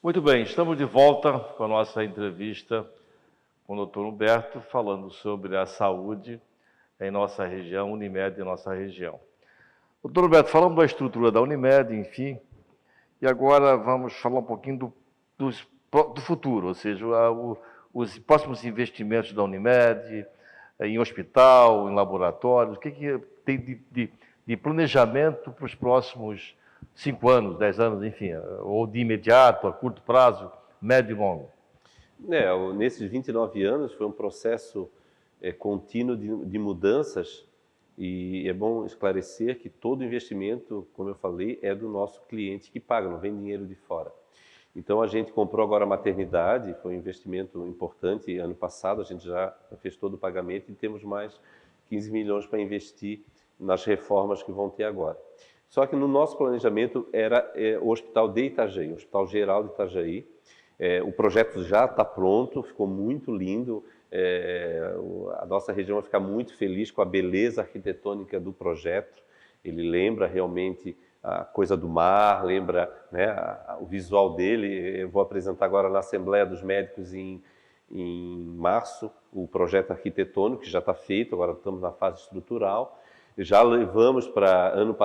Muito bem, estamos de volta com a nossa entrevista com o doutor Humberto, falando sobre a saúde em nossa região, Unimed em nossa região. Doutor Humberto, falamos da estrutura da Unimed, enfim, e agora vamos falar um pouquinho do futuro, ou seja, os próximos investimentos da Unimed, em hospital, em laboratórios, o que tem de planejamento para os próximos 5 anos, 10 anos, enfim, ou de imediato, a curto prazo, médio e longo? Nesses 29 anos foi um processo contínuo de mudanças e é bom esclarecer que todo investimento, como eu falei, é do nosso cliente que paga, não vem dinheiro de fora. Então a gente comprou agora a maternidade, foi um investimento importante. Ano passado a gente já fez todo o pagamento e temos mais 15 milhões para investir nas reformas que vão ter agora. Só que no nosso planejamento era o Hospital de Itajaí, o Hospital Geral de Itajaí. O projeto já está pronto, ficou muito lindo. A nossa região vai ficar muito feliz com a beleza arquitetônica do projeto. Ele lembra realmente a coisa do mar, lembra, né, o visual dele. Eu vou apresentar agora na Assembleia dos Médicos em março o projeto arquitetônico, que já está feito, agora estamos na fase estrutural. Já levamos para ano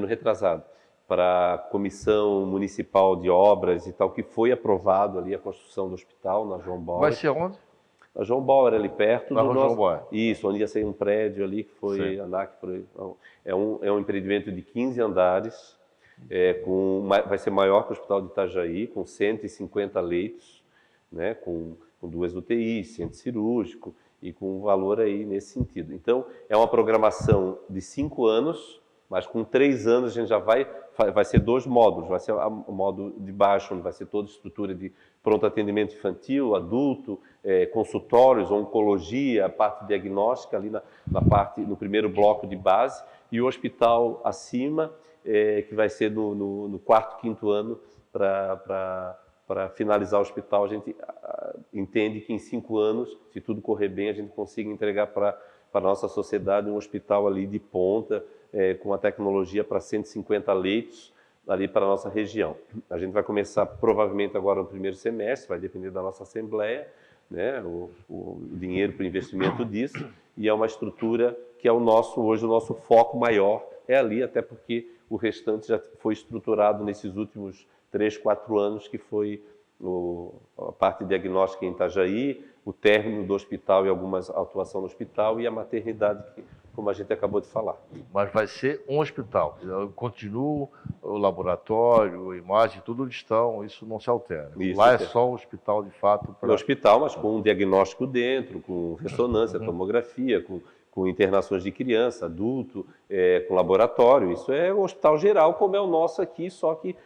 retrasado, para a Comissão Municipal de Obras e tal, que foi aprovado ali a construção do hospital na João Bauer. Vai ser onde? A João Bauer, ali perto na do João Bauer. Isso, onde ia sair um prédio ali, que foi a ANAC. É um empreendimento de 15 andares, vai ser maior que o Hospital de Itajaí, com 150 leitos, né, com 2 UTIs, centro cirúrgico, e com um valor aí nesse sentido. Então, é uma programação de 5 anos, mas com 3 anos a gente já vai ser 2 módulos. Vai ser o módulo de baixo, onde vai ser toda a estrutura de pronto atendimento infantil, adulto, consultórios, oncologia, a parte diagnóstica ali no primeiro bloco de base, e o hospital acima, que vai ser no 4º, 5º ano para finalizar o hospital. A gente entende que em 5 anos, se tudo correr bem, a gente consiga entregar para a nossa sociedade um hospital ali de ponta, com a tecnologia para 150 leitos ali para a nossa região. A gente vai começar provavelmente agora no primeiro semestre, vai depender da nossa Assembleia, né, o dinheiro para o investimento disso, e é uma estrutura que é hoje o nosso foco maior é ali, até porque o restante já foi estruturado nesses últimos 3, 4 anos, que foi a parte diagnóstica em Itajaí, o término do hospital e algumas atuação no hospital, e a maternidade, como a gente acabou de falar. Mas vai ser um hospital. Continua o laboratório, a imagem, tudo onde estão, isso não se altera. Isso, lá é só um hospital, de fato. Um hospital, mas com um diagnóstico dentro, com ressonância, tomografia, com internações de criança, adulto, com laboratório. Isso é um hospital geral, como é o nosso aqui, só que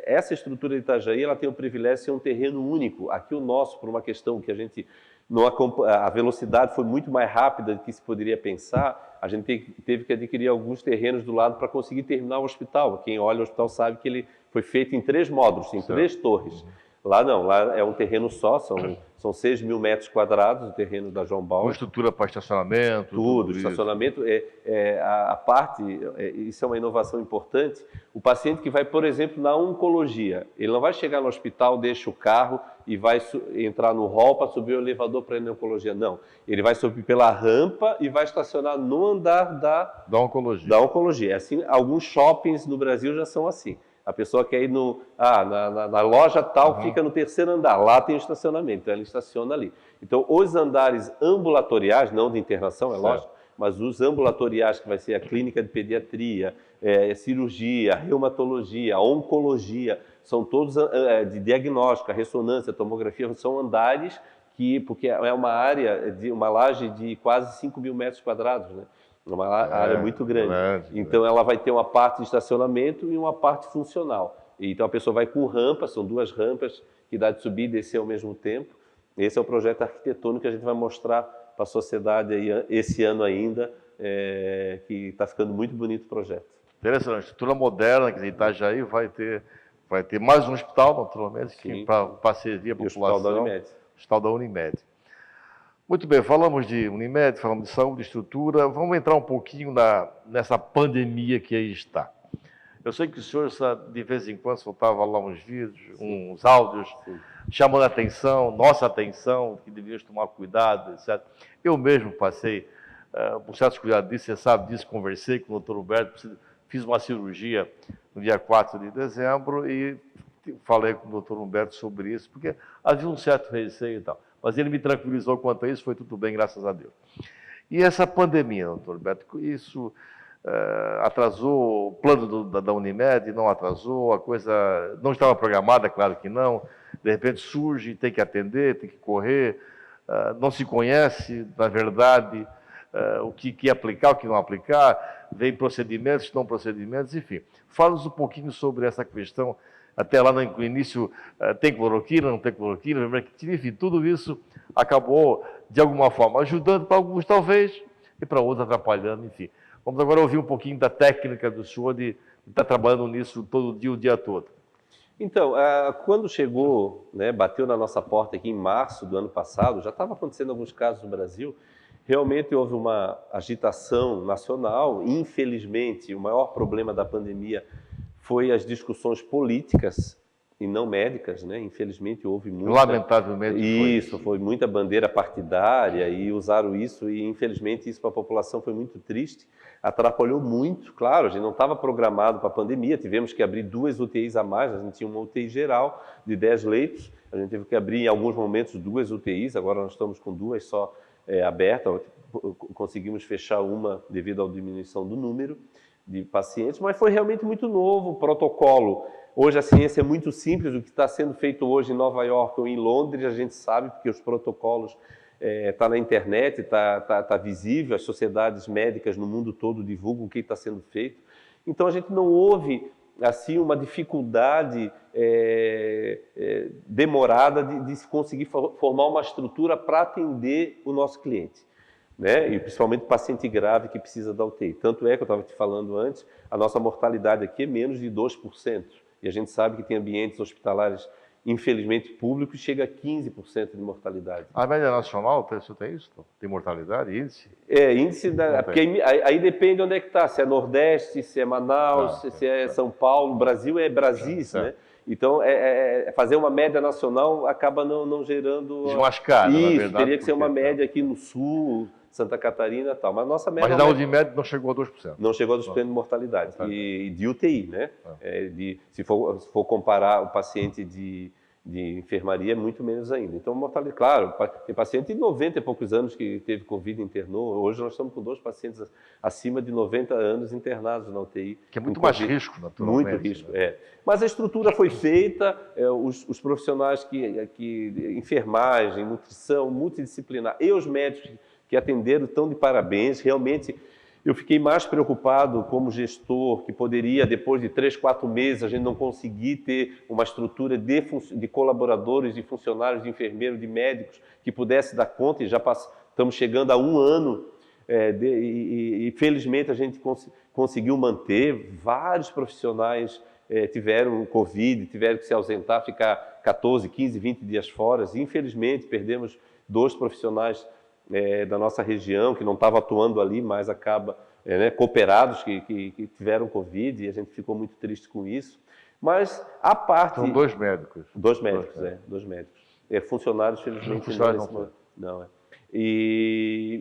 essa estrutura de Itajaí, ela tem o privilégio de ser um terreno único. Aqui o nosso, por uma questão que a gente não a velocidade foi muito mais rápida do que se poderia pensar, a gente teve que adquirir alguns terrenos do lado para conseguir terminar o hospital. Quem olha o hospital sabe que ele foi feito em 3 módulos, em 3 torres. Lá não, lá é um terreno só, são 6 mil metros quadrados o terreno da João Bauer. Uma estrutura para estacionamento? Tudo estacionamento. Isso é uma inovação importante. O paciente que vai, por exemplo, na oncologia, ele não vai chegar no hospital, deixa o carro e vai entrar no hall para subir o elevador para ir na oncologia. Não, ele vai subir pela rampa e vai estacionar no andar da oncologia. Assim, alguns shoppings no Brasil já são assim. A pessoa quer ir na loja tal, fica no 3º andar, lá tem o estacionamento, então ela estaciona ali. Então, os andares ambulatoriais, não de internação, é lógico, mas os ambulatoriais, que vai ser a clínica de pediatria, cirurgia, reumatologia, oncologia, são todos de diagnóstico, a ressonância, a tomografia, são andares porque é uma área, uma laje de quase 5 mil metros quadrados, né? Uma área muito grande. Então, ela vai ter uma parte de estacionamento e uma parte funcional. Então, a pessoa vai com rampa, são 2 rampas que dá de subir e descer ao mesmo tempo. Esse é o projeto arquitetônico que a gente vai mostrar para a sociedade aí, esse ano ainda, que está ficando muito bonito o projeto. Interessante. Estrutura moderna, que Itajaí vai ter mais um hospital, naturalmente, para parceria com a população. O Hospital da Unimed. Hospital da Unimed. Muito bem, falamos de Unimed, falamos de saúde, estrutura. Vamos entrar um pouquinho nessa pandemia que aí está. Eu sei que o senhor, de vez em quando, soltava lá uns vídeos, uns áudios, chamando a atenção, nossa atenção, que devíamos tomar cuidado, etc. Eu mesmo passei por certos cuidados disso, você sabe disso, conversei com o doutor Humberto, fiz uma cirurgia no dia 4 de dezembro e falei com o doutor Humberto sobre isso, porque havia um certo receio e tal. Mas ele me tranquilizou quanto a isso, foi tudo bem, graças a Deus. E essa pandemia, doutor Humberto, isso atrasou o plano da Unimed, não atrasou, a coisa não estava programada, claro que não, de repente surge, tem que atender, tem que correr, não se conhece, na verdade, o que aplicar, o que não aplicar, vem procedimentos, não procedimentos, enfim. Fala-nos um pouquinho sobre essa questão, até lá no início, tem cloroquina, não tem cloroquina, enfim, tudo isso acabou, de alguma forma, ajudando para alguns, talvez, e para outros atrapalhando, enfim. Vamos agora ouvir um pouquinho da técnica do senhor de estar trabalhando nisso todo dia, o dia todo. Então, quando chegou, né, bateu na nossa porta aqui em março do ano passado, já estava acontecendo alguns casos no Brasil, realmente houve uma agitação nacional. Infelizmente, o maior problema da pandemia foi as discussões políticas e não médicas, né? Infelizmente houve muita... Lamentavelmente isso, foi muita bandeira partidária e usaram isso e infelizmente isso para a população foi muito triste, atrapalhou muito, claro, a gente não estava programado para a pandemia, tivemos que abrir 2 UTIs a mais, a gente tinha uma UTI geral de 10 leitos, a gente teve que abrir em alguns momentos 2 UTIs, agora nós estamos com 2 só abertas, conseguimos fechar uma devido à diminuição do número de pacientes, mas foi realmente muito novo o protocolo. Hoje a ciência é muito simples, o que está sendo feito hoje em Nova York ou em Londres, a gente sabe, porque os protocolos estão na internet, está visível, as sociedades médicas no mundo todo divulgam o que está sendo feito. Então a gente não houve assim uma dificuldade demorada de se conseguir formar uma estrutura para atender o nosso cliente. Né? E principalmente paciente grave que precisa da UTI. Tanto é que eu estava te falando antes, a nossa mortalidade aqui é menos de 2%. E a gente sabe que tem ambientes hospitalares, infelizmente, públicos, chega a 15% de mortalidade. A média nacional, você tem isso? Tem mortalidade, índice? Índice porque aí depende onde é que está, se é Nordeste, se é Manaus, se é São Paulo, Brasil é Brasis, né? Então, fazer uma média nacional acaba não gerando... Desmascar, isso, na verdade, teria que ser uma média aqui no Sul, Santa Catarina e tal. Mas nossa média... Mas na Unimed não chegou a 2%. Não chegou a 2% de mortalidade. E de UTI, né? Se for comparar o paciente de enfermaria, é muito menos ainda. Então, mortalidade, claro, tem paciente de 90 e poucos anos que teve Covid e internou. Hoje nós estamos com 2 pacientes acima de 90 anos internados na UTI. Que é muito mais risco, naturalmente. Muito risco, Mas a estrutura foi feita, os profissionais enfermagem, nutrição, multidisciplinar, e os médicos que atenderam estão de parabéns. Realmente, eu fiquei mais preocupado como gestor, que poderia, depois de 3, 4 meses, a gente não conseguir ter uma estrutura de colaboradores, de funcionários, de enfermeiros, de médicos, que pudesse dar conta, e já estamos chegando a 1 ano, e felizmente a gente conseguiu manter. Vários profissionais tiveram Covid, tiveram que se ausentar, ficar 14, 15, 20 dias fora. Infelizmente, perdemos 2 profissionais da nossa região, que não estava atuando ali, mas cooperados que tiveram Covid, e a gente ficou muito triste com isso. Mas a parte... São 2 médicos. 2 médicos, 2 médicos. Funcionários, felizmente, não.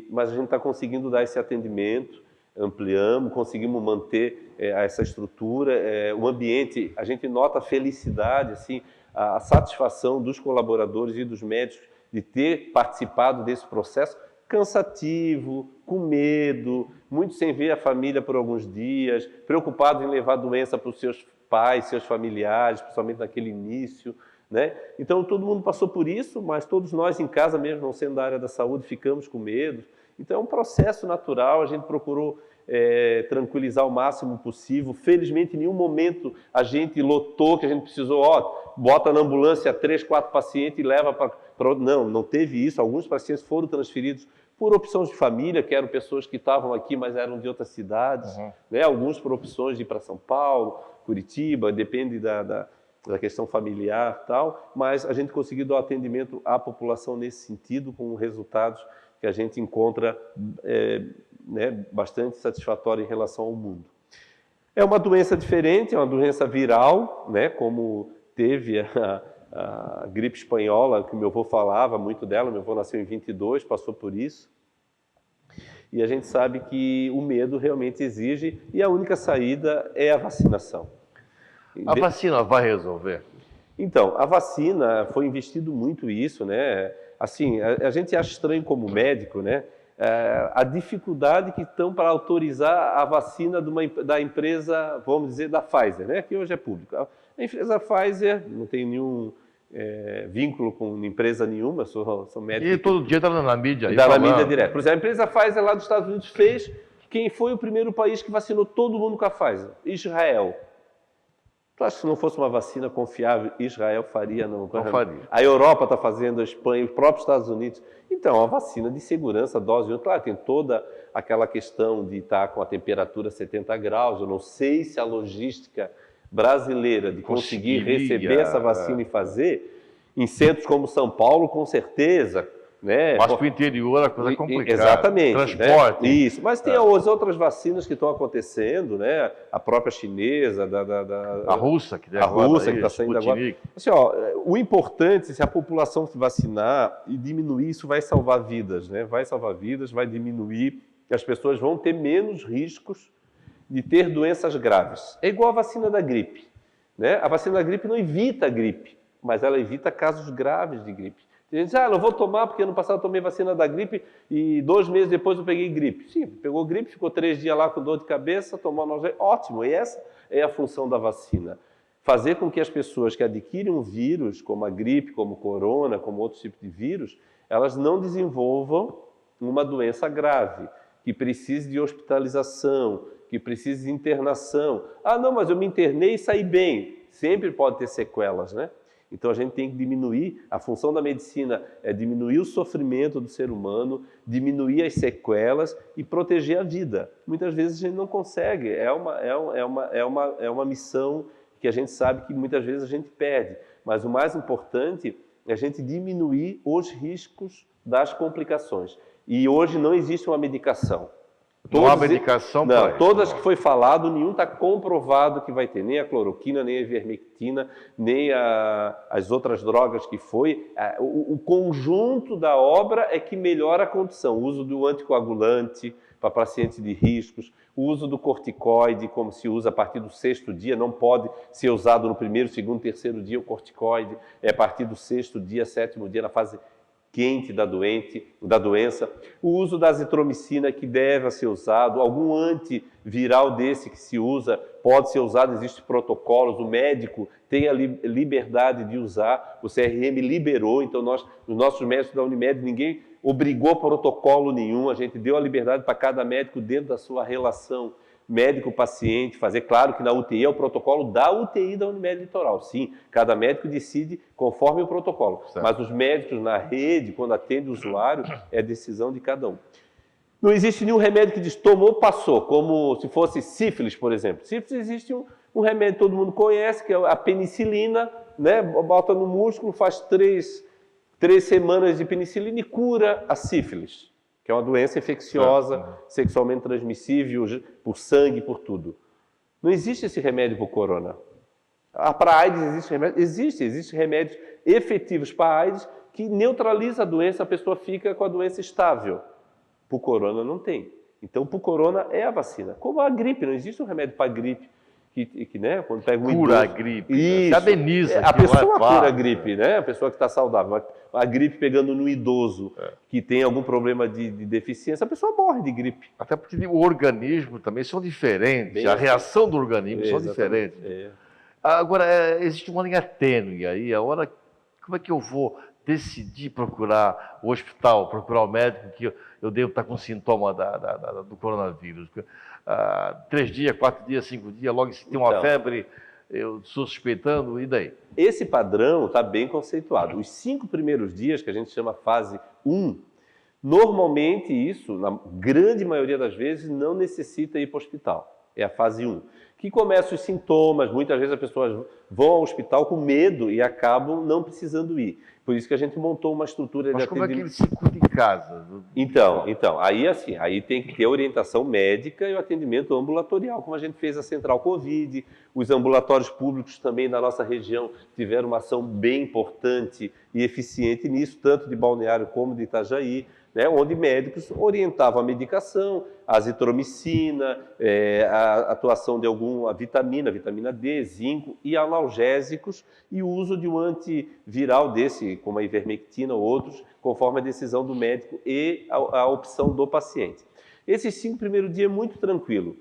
Mas a gente está conseguindo dar esse atendimento, ampliamos, conseguimos manter essa estrutura, o ambiente, a gente nota a felicidade, assim, a satisfação dos colaboradores e dos médicos de ter participado desse processo cansativo, com medo, muito sem ver a família por alguns dias, preocupado em levar a doença para os seus pais, seus familiares, principalmente naquele início, né? Então, todo mundo passou por isso, mas todos nós em casa mesmo, não sendo da área da saúde, ficamos com medo. Então, é um processo natural, a gente procurou tranquilizar o máximo possível. Felizmente, em nenhum momento a gente lotou, que a gente precisou, bota na ambulância 3, 4 pacientes e leva para... Não teve isso. Alguns pacientes foram transferidos por opções de família, que eram pessoas que estavam aqui, mas eram de outras cidades, né? Alguns por opções de ir para São Paulo, Curitiba, depende da questão familiar e tal, mas a gente conseguiu dar atendimento à população nesse sentido, com resultados que a gente encontra bastante satisfatórios em relação ao mundo. É uma doença diferente, é uma doença viral, né? Como teve a gripe espanhola, que meu avô falava muito dela. Meu avô nasceu em 22, passou por isso. E a gente sabe que o medo realmente exige, e a única saída é a vacinação. A vacina vai resolver? Então, a vacina, foi investido muito isso, né? Assim, a gente acha estranho como médico, né? A dificuldade que estão para autorizar a vacina da empresa, vamos dizer, da Pfizer, né? Que hoje é pública. A empresa Pfizer, não tem nenhum vínculo com empresa nenhuma, sou médico. E todo dia está na mídia. Está na mídia direto. Por exemplo, a empresa Pfizer lá dos Estados Unidos fez. Quem foi o primeiro país que vacinou todo mundo com a Pfizer? Israel. Tu acha que se não fosse uma vacina confiável, Israel faria? Não faria. A Europa está fazendo, a Espanha, os próprios Estados Unidos. Então, a vacina de segurança, dose 1, claro, tem toda aquela questão de estar com a temperatura 70 graus. Eu não sei se a logística brasileira de conseguir receber essa vacina e fazer, em centros como São Paulo, com certeza, né? Mas para o interior a coisa é complicada. Exatamente. Transporte. Né? Isso. Mas tem as outras vacinas que estão acontecendo, né? A própria chinesa, a russa, que está saindo agora. Assim, ó, o importante, se a população se vacinar e diminuir, isso vai salvar vidas, né? Vai salvar vidas, vai diminuir, as pessoas vão ter menos riscos de ter doenças graves. É igual a vacina da gripe, né? A vacina da gripe não evita a gripe, mas ela evita casos graves de gripe. Tem gente diz, não vou tomar porque ano passado eu tomei vacina da gripe e 2 meses depois eu peguei gripe. Sim, pegou gripe, ficou 3 dias lá com dor de cabeça, tomou analgésico, ótimo. E essa é a função da vacina. Fazer com que as pessoas que adquirem um vírus, como a gripe, como o corona, como outros tipos de vírus, elas não desenvolvam uma doença grave, que precise de hospitalização, que precise de internação. Ah, não, mas eu me internei e saí bem. Sempre pode ter sequelas, né? Então a gente tem que diminuir, a função da medicina é diminuir o sofrimento do ser humano, diminuir as sequelas e proteger a vida. Muitas vezes a gente não consegue, é uma missão que a gente sabe que muitas vezes a gente perde. Mas o mais importante é a gente diminuir os riscos das complicações. E hoje não existe uma medicação. Não há medicação para isso. Todas que foi falado, nenhum está comprovado que vai ter, nem a cloroquina, nem a ivermectina, nem as outras drogas que foi. O conjunto da obra é que melhora a condição. O uso do anticoagulante para pacientes de riscos, o uso do corticoide, como se usa a partir do 6º dia, não pode ser usado no 1º, 2º, 3º dia o corticoide, é a partir do 6º dia, 7º dia, na fase quente da doença, o uso da azitromicina que deve ser usado, algum antiviral desse que se usa, pode ser usado, existem protocolos, o médico tem a liberdade de usar, o CRM liberou, então os nossos médicos da Unimed, ninguém obrigou protocolo nenhum, a gente deu a liberdade para cada médico dentro da sua relação médico-paciente, fazer claro que na UTI é o protocolo da UTI da Unimed Litoral. Sim, cada médico decide conforme o protocolo. Certo. Mas os médicos na rede, quando atende o usuário, é decisão de cada um. Não existe nenhum remédio que diz tomou, passou, como se fosse sífilis, por exemplo. Sífilis existe um remédio que todo mundo conhece, que é a penicilina, né? Bota no músculo, faz 3 semanas de penicilina e cura a sífilis, que é uma doença infecciosa, sexualmente transmissível, por sangue, por tudo. Não existe esse remédio para o corona. Para a AIDS existe remédio? Existem remédios efetivos para a AIDS que neutraliza a doença, a pessoa fica com a doença estável. Para o corona não tem. Então, para o corona é a vacina. Como a gripe, não existe um remédio para a gripe. Né, quando pega um cura a gripe, isso, ameniza. A pessoa cura a gripe, né? A pessoa que está saudável. A gripe pegando no idoso que tem algum problema de deficiência, a pessoa morre de gripe. Até porque o organismo também são diferentes, a reação do organismo são diferentes. Agora, existe uma linha tênue aí, como é que eu vou decidir procurar o hospital, procurar o médico que eu devo estar com sintoma do coronavírus? 3 dias, 4 dias, 5 dias, logo se tem uma febre, eu estou suspeitando, e daí? Esse padrão está bem conceituado. Os 5 primeiros dias, que a gente chama fase 1, normalmente isso, na grande maioria das vezes, não necessita ir para o hospital. É a fase 1. Que começa os sintomas, muitas vezes as pessoas vão ao hospital com medo e acabam não precisando ir. por isso que a gente montou uma estrutura Mas de como é que atendimento. ele se cuida em casa? Então, aí assim, aí tem que ter orientação médica e o atendimento ambulatorial, como a gente fez a Central Covid, os ambulatórios públicos também na nossa região tiveram uma ação bem importante e eficiente nisso, tanto de Balneário como de Itajaí, né, onde médicos orientavam a medicação, a azitromicina, a atuação de alguma vitamina D, zinco e analgésicos e o uso de um antiviral desse, como a ivermectina ou outros, conforme a decisão do médico e a opção do paciente. Esses 5 primeiros dias é muito tranquilo.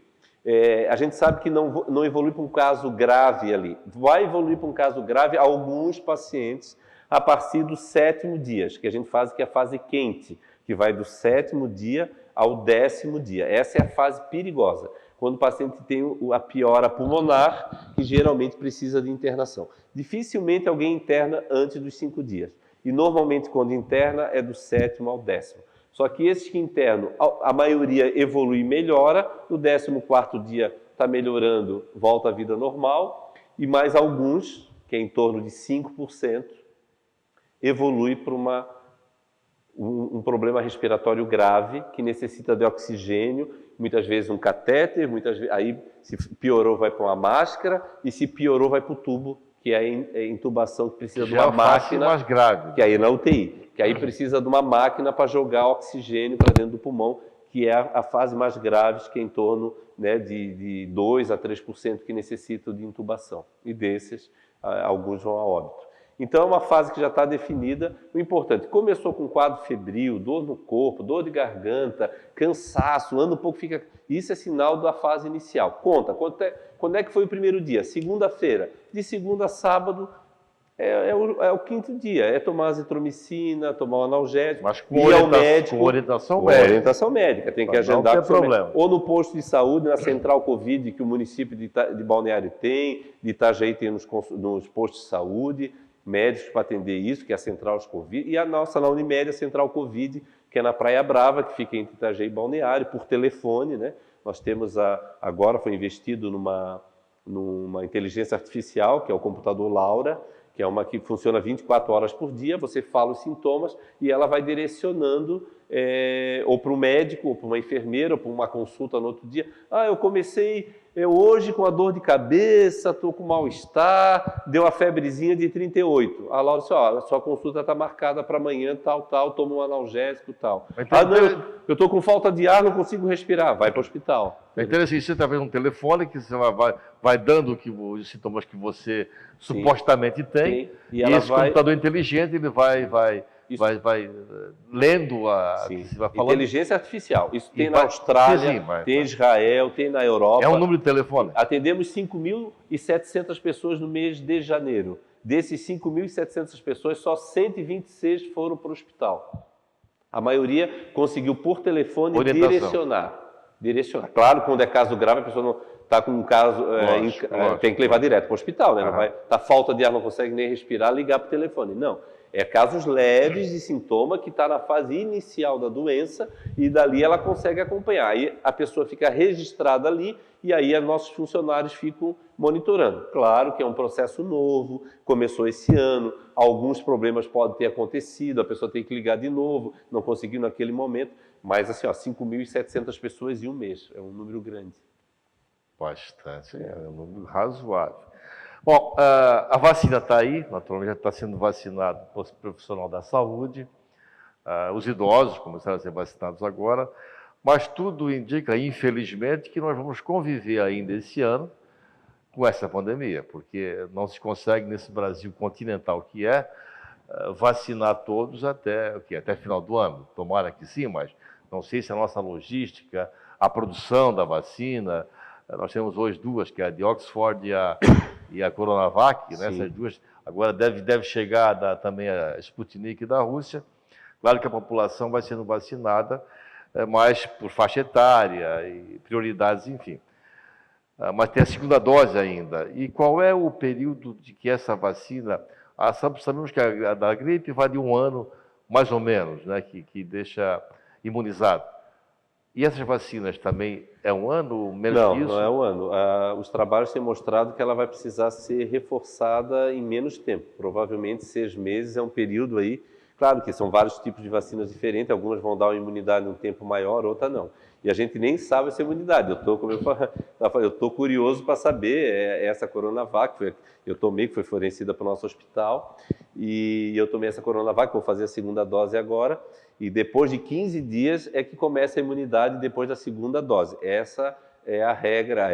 A gente sabe que não evolui para um caso grave ali. Vai evoluir para um caso grave alguns pacientes a partir do 7º dia, que a gente faz que é a fase quente, que vai do 7º dia ao 10º dia. Essa é a fase perigosa, quando o paciente tem a piora pulmonar, que geralmente precisa de internação. Dificilmente alguém interna antes dos 5 dias. E normalmente quando interna é do 7º ao 10º. Só que esses que internam, a maioria evolui e melhora, no 14º dia está melhorando, volta à vida normal, e mais alguns, que é em torno de 5%, evolui para um problema respiratório grave que necessita de oxigênio, muitas vezes um catéter, aí se piorou vai para uma máscara e se piorou vai para o tubo, que é a intubação que precisa de uma máquina mais grave, que aí na UTI, que aí precisa de uma máquina para jogar oxigênio para dentro do pulmão, que é a fase mais grave, que é em torno, né, de 2 a 3% que necessitam de intubação. E desses, alguns vão a óbito. Então, é uma fase que já está definida. O importante, começou com quadro febril, dor no corpo, dor de garganta, cansaço, anda um pouco, fica... Isso é sinal da fase inicial. Quando é que foi o primeiro dia? Segunda-feira. De segunda a sábado é o 5º dia. É tomar azitromicina, tomar um analgésico, mas com ir ao médico. Com orientação Com médica. orientação médica. Tem que agendar. Não tem problema. Ou no posto de saúde, na Central Covid, que o município de Balneário tem, de Itajaí tem nos postos de saúde, médicos para atender isso, que é a Central Covid, e a nossa na Unimed, a Central Covid, que é na Praia Brava, que fica entre Itajaí e Balneário, por telefone, né? Nós temos agora foi investido numa inteligência artificial, que é o computador Laura, que é uma que funciona 24 horas por dia, você fala os sintomas e ela vai direcionando ou para o médico, ou para uma enfermeira, ou para uma consulta no outro dia. Eu comecei hoje com a dor de cabeça, estou com mal-estar, deu uma febrezinha de 38. A Laura disse, a sua consulta está marcada para amanhã, tal, toma um analgésico, tal. Eu estou com falta de ar, não consigo respirar, vai para o hospital. É interessante, você está vendo um telefone que você vai dando os sintomas que você supostamente tem, e esse computador inteligente ele vai lendo a que você vai falando. Inteligência artificial. Isso tem na Austrália, tem em Israel, tem na Europa. É um número de telefone? Atendemos 5.700 pessoas no mês de janeiro. Desses 5.700 pessoas, só 126 foram para o hospital. A maioria conseguiu por telefone direcionar. Claro, quando é caso grave, a pessoa não está com um caso, tem que levar direto para o hospital, né? Não vai, tá falta de ar, não consegue nem respirar, ligar para o telefone. Não. É casos leves de sintoma que está na fase inicial da doença e dali ela consegue acompanhar. Aí a pessoa fica registrada ali e aí nossos funcionários ficam monitorando. Claro que é um processo novo, começou esse ano, alguns problemas podem ter acontecido, a pessoa tem que ligar de novo, não conseguiu naquele momento, mas assim, 5.700 pessoas em um mês, é um número grande. Bastante, é um número razoável. Bom, a vacina está aí, naturalmente já está sendo vacinado o profissional da saúde, os idosos começaram a ser vacinados agora, mas tudo indica, infelizmente, que nós vamos conviver ainda esse ano com essa pandemia, porque não se consegue nesse Brasil continental que vacinar todos até final do ano. Tomara que sim, mas não sei se a nossa logística, a produção da vacina, nós temos hoje duas, que é a de Oxford e a Coronavac, né? Essas duas, agora deve chegar também a Sputnik da Rússia. Claro que a população vai sendo vacinada, mas por faixa etária e prioridades, enfim. Mas tem a segunda dose ainda. E qual é o período de que essa vacina... Sabemos que a da gripe vai de 1 ano, mais ou menos, né? Que deixa imunizado. E essas vacinas também é um ano, menos Não, que isso? não é um ano. Os trabalhos têm mostrado que ela vai precisar ser reforçada em menos tempo. Provavelmente 6 meses é um período aí. Claro que são vários tipos de vacinas diferentes, algumas vão dar uma imunidade em um tempo maior, outras não. E a gente nem sabe essa imunidade. Como eu estou curioso para saber, essa Coronavac, eu tomei, que foi fornecida para o nosso hospital, e eu tomei essa Coronavac, vou fazer a segunda dose agora, e depois de 15 dias é que começa a imunidade depois da segunda dose. Essa é a regra,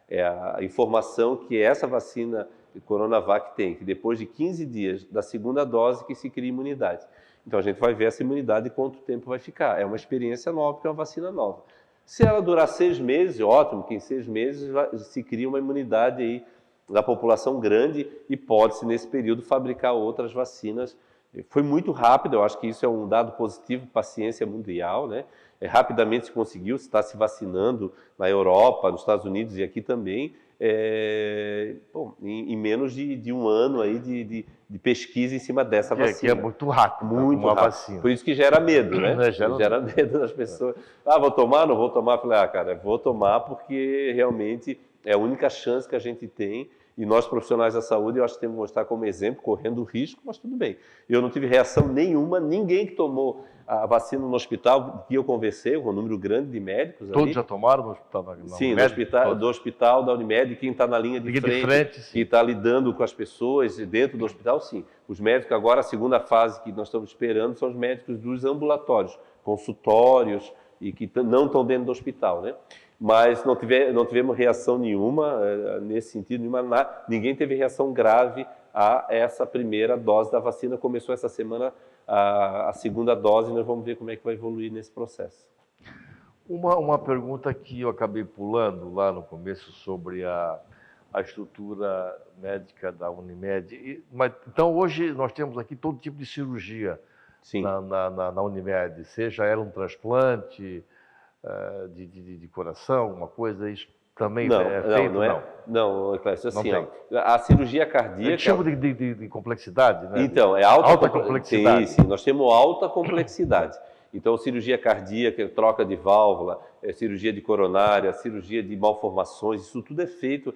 é a informação que essa vacina Coronavac tem, que depois de 15 dias da segunda dose que se cria imunidade. Então a gente vai ver essa imunidade e quanto tempo vai ficar. É uma experiência nova, porque é uma vacina nova. Se ela durar 6 meses, ótimo, que em 6 meses se cria uma imunidade aí da população grande e pode-se nesse período fabricar outras vacinas. Foi muito rápido, eu acho que isso é um dado positivo para a ciência mundial, né? Rapidamente se conseguiu, se está se vacinando na Europa, nos Estados Unidos e aqui também, em menos de um ano aí de pesquisa em cima dessa vacina. Que é muito rápido, muito rápido. Vacina. Por isso que gera medo, né? Gera medo das pessoas. Vou tomar, não vou tomar? Eu falei, cara, vou tomar porque realmente é a única chance que a gente tem. E nós, profissionais da saúde, eu acho que temos que mostrar como exemplo, correndo risco, mas tudo bem. Eu não tive reação nenhuma, ninguém que tomou a vacina no hospital, que eu conversei, com um número grande de médicos. Todos já tomaram no hospital? Sim, do hospital, da Unimed, quem está na linha de frente, que está lidando com as pessoas dentro do hospital, sim. Os médicos, agora, a segunda fase que nós estamos esperando, são os médicos dos ambulatórios, consultórios, e que não estão dentro do hospital, né? Mas não tivemos reação nenhuma nesse sentido, ninguém teve reação grave a essa primeira dose da vacina. Começou essa semana a segunda dose e nós vamos ver como é que vai evoluir nesse processo. Uma pergunta que eu acabei pulando lá no começo sobre a estrutura médica da Unimed. Então, hoje nós temos aqui todo tipo de cirurgia na Unimed, seja ela um transplante de coração, uma coisa, isso também é feito? Não, Clécio, assim, a cirurgia cardíaca... É tipo de complexidade, né? Então, é alta complexidade. Sim, nós temos alta complexidade. Então, cirurgia cardíaca, troca de válvula, cirurgia de coronária, cirurgia de malformações, isso tudo é feito...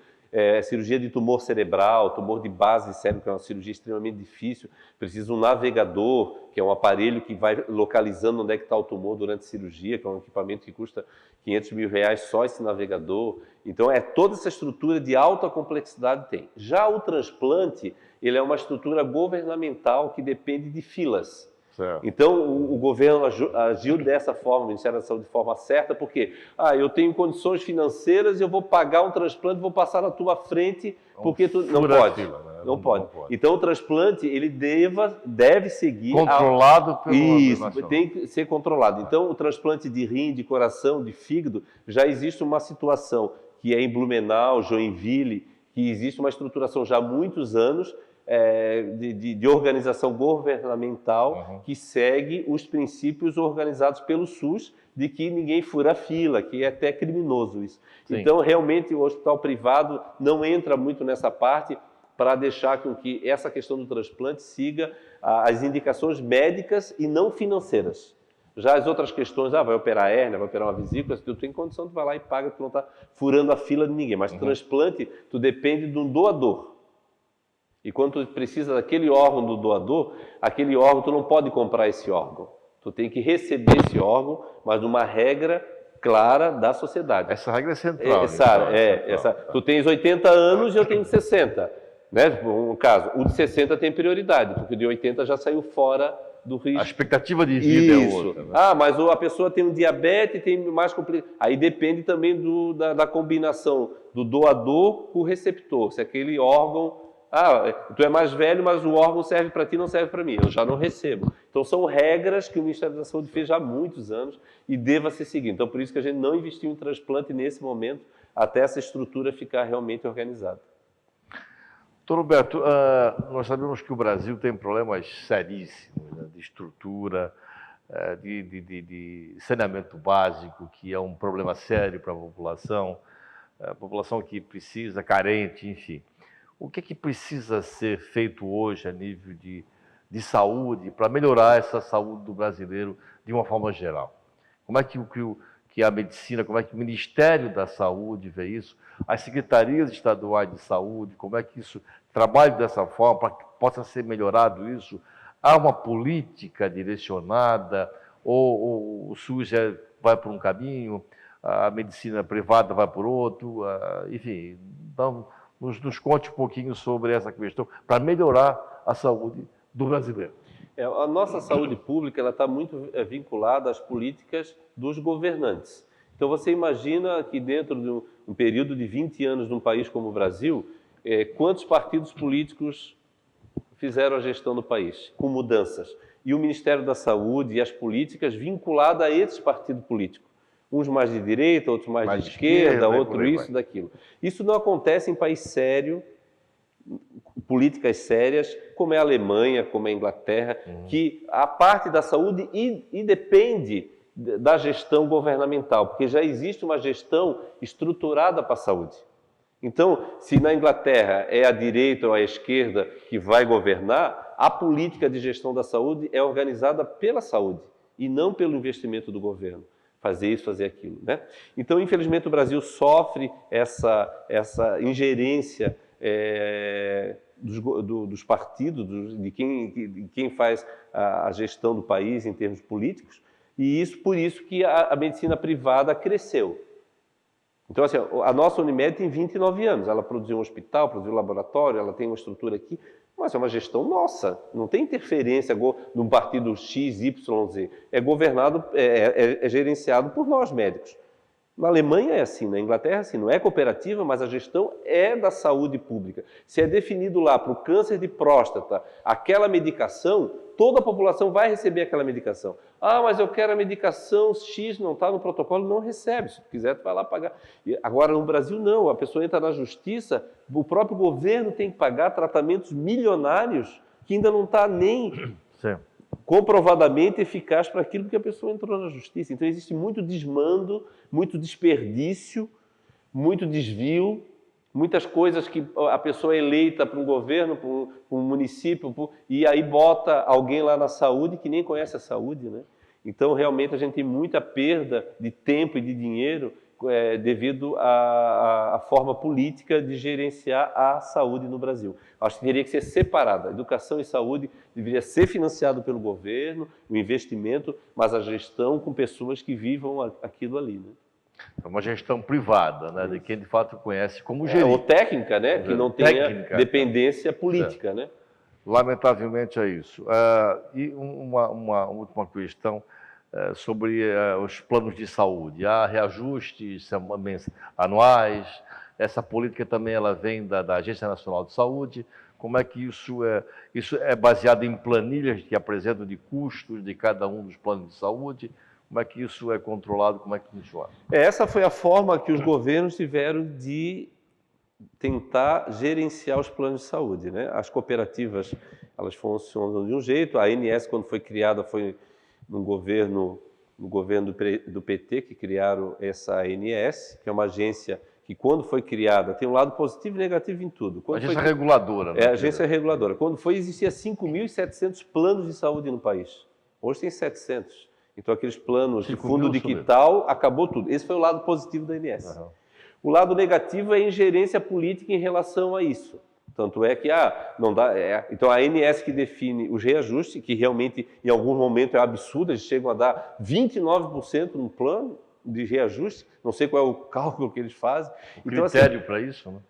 cirurgia de tumor cerebral, tumor de base de cérebro, que é uma cirurgia extremamente difícil, precisa um navegador, que é um aparelho que vai localizando onde é que está o tumor durante a cirurgia, que é um equipamento que custa R$500 mil só esse navegador. Então, toda essa estrutura de alta complexidade tem. Já o transplante, ele é uma estrutura governamental que depende de filas. Certo. Então, o governo agiu dessa forma, o Ministério da Saúde de forma certa, porque eu tenho condições financeiras e eu vou pagar um transplante, vou passar na tua frente, porque tu não pode. Fila, né? Não pode. Então, o transplante, ele deve seguir... Controlado pelo... Isso, tem que ser controlado. Então, o transplante de rim, de coração, de fígado, já existe uma situação que é em Blumenau, Joinville, que existe uma estruturação já há muitos anos, de organização governamental que segue os princípios organizados pelo SUS de que ninguém fura fila, que é até criminoso isso. Sim. Então, realmente, o hospital privado não entra muito nessa parte para deixar com que essa questão do transplante siga as indicações médicas e não financeiras. Já as outras questões, vai operar a hérnia, vai operar uma vesícula, se tu tem condição, tu vai lá e paga, tu não está furando a fila de ninguém. Mas transplante, tu depende de um doador. E quando tu precisa daquele órgão do doador, aquele órgão, tu não pode comprar esse órgão. Tu tem que receber esse órgão, mas numa regra clara da sociedade. Essa regra é central. Tu tens 80 anos e eu tenho 60. Né? Um caso, o de 60 tem prioridade, porque o de 80 já saiu fora do risco. A expectativa de vida é outra. Né? Mas a pessoa tem um diabetes, tem mais complicado. Aí depende também da combinação do doador com o receptor. Se aquele órgão... tu é mais velho, mas o órgão serve para ti, não serve para mim. Eu já não recebo. Então, são regras que o Ministério da Saúde fez já há muitos anos e deva ser seguido. Então, por isso que a gente não investiu em transplante nesse momento, até essa estrutura ficar realmente organizada. Doutor Roberto, nós sabemos que o Brasil tem problemas seríssimos, né, de estrutura, de saneamento básico, que é um problema sério para a população que precisa, carente, enfim. O que precisa ser feito hoje a nível de saúde para melhorar essa saúde do brasileiro de uma forma geral? Como é que que a medicina, como é que o Ministério da Saúde vê isso, as secretarias estaduais de saúde, como é que isso trabalha dessa forma para que possa ser melhorado isso? Há uma política direcionada ou o SUS vai por um caminho, a medicina privada vai por outro, enfim, então nos conte um pouquinho sobre essa questão para melhorar a saúde do brasileiro. A nossa saúde pública está muito vinculada às políticas dos governantes. Então você imagina que dentro de um período de 20 anos num país como o Brasil, quantos partidos políticos fizeram a gestão do país, com mudanças? E o Ministério da Saúde e as políticas vinculadas a esses partidos políticos. Uns mais de direita, outros mais de esquerda, outro isso, daquilo. Isso não acontece em país sério, políticas sérias, como é a Alemanha, como é a Inglaterra, que a parte da saúde independe da gestão governamental, porque já existe uma gestão estruturada para a saúde. Então, se na Inglaterra é a direita ou a esquerda que vai governar, a política de gestão da saúde é organizada pela saúde e não pelo investimento do governo. Fazer isso, fazer aquilo, né? Então, infelizmente, o Brasil sofre essa ingerência dos partidos, de quem faz a gestão do país em termos políticos, e por isso que a medicina privada cresceu. Então, assim, a nossa Unimed tem 29 anos, ela produziu um hospital, produziu um laboratório, ela tem uma estrutura aqui, mas é uma gestão nossa, não tem interferência de um partido X, Y, Z. É governado, é gerenciado por nós, médicos. Na Alemanha é assim, na Inglaterra é assim, não é cooperativa, mas a gestão é da saúde pública. Se é definido lá para o câncer de próstata aquela medicação, toda a população vai receber aquela medicação. Ah, mas eu quero a medicação X, não está no protocolo, não recebe. Se tu quiser, tu vai lá pagar. Agora, no Brasil, não. A pessoa entra na justiça, o próprio governo tem que pagar tratamentos milionários que ainda não está nem comprovadamente eficaz para aquilo que a pessoa entrou na justiça. Então, existe muito desmando, muito desperdício, muito desvio, muitas coisas que a pessoa é eleita para um governo, para um município, e aí bota alguém lá na saúde que nem conhece a saúde, né? Então, realmente, a gente tem muita perda de tempo e de dinheiro devido à forma política de gerenciar a saúde no Brasil. Acho que teria que ser separada. Educação e saúde deveria ser financiado pelo governo, o investimento, mas a gestão com pessoas que vivam aquilo ali, né? É uma gestão privada, né, de quem de fato conhece como gerir. Ou técnica, né, que não tenha dependência política, né? Lamentavelmente é isso. E uma última questão sobre os planos de saúde. Há reajustes anuais, essa política também ela vem da Agência Nacional de Saúde. Como é que isso é baseado em planilhas que apresentam de custos de cada um dos planos de saúde? Como é que isso é controlado? Como é que funciona? Essa foi a forma que os governos tiveram de tentar gerenciar os planos de saúde, né? As cooperativas, elas funcionam de um jeito. A ANS, quando foi criada, foi no governo do PT que criaram essa ANS, que é uma agência que, quando foi criada, tem um lado positivo e negativo em tudo. Agência reguladora, né? É, agência reguladora. Quando foi, existia 5.700 planos de saúde no país. Hoje tem 700. Então, aqueles planos de fundo digital, acabou tudo. Esse foi o lado positivo da ANS. Uhum. O lado negativo é a ingerência política em relação a isso. Tanto é que não dá. Então, a ANS que define os reajustes, que realmente, em alguns momentos, é absurdo, eles chegam a dar 29% no plano de reajuste. Não sei qual é o cálculo que eles fazem. O critério assim, para isso, né?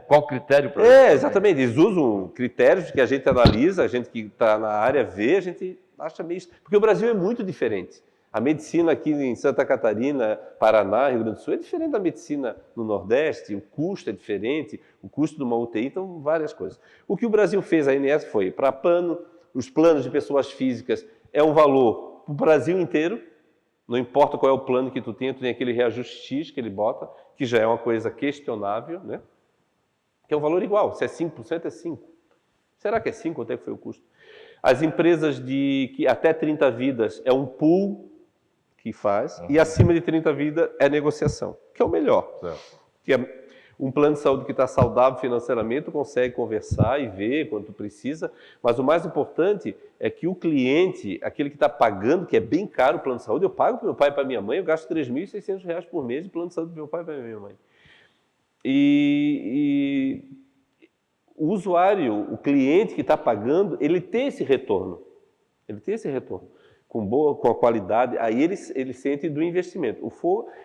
Qual critério para isso? Exatamente. Eles usam critérios que a gente analisa, a gente que está na área vê, a gente acha meio... Porque o Brasil é muito diferente. A medicina aqui em Santa Catarina, Paraná, Rio Grande do Sul é diferente da medicina no Nordeste, o custo é diferente, o custo de uma UTI, então várias coisas. O que o Brasil fez, a ANS, foi para os planos de pessoas físicas, é um valor para o Brasil inteiro, não importa qual é o plano que tu tem aquele reajuste X que ele bota, que já é uma coisa questionável, né? Que é um valor igual, se é 5%, é 5%. Será que é 5%? Quanto é que foi o custo? As empresas que até 30 vidas é um pool que faz, e acima de 30 vidas é negociação, que é o melhor. Um plano de saúde que está saudável financeiramente, consegue conversar e ver quanto precisa, mas o mais importante é que o cliente, aquele que está pagando, que é bem caro o plano de saúde, eu pago para meu pai e para minha mãe, eu gasto R$ 3.600 por mês de plano de saúde para meu pai e para minha mãe. E o usuário, o cliente que está pagando, ele tem esse retorno. Ele tem esse retorno. Com a qualidade, aí ele sente do investimento.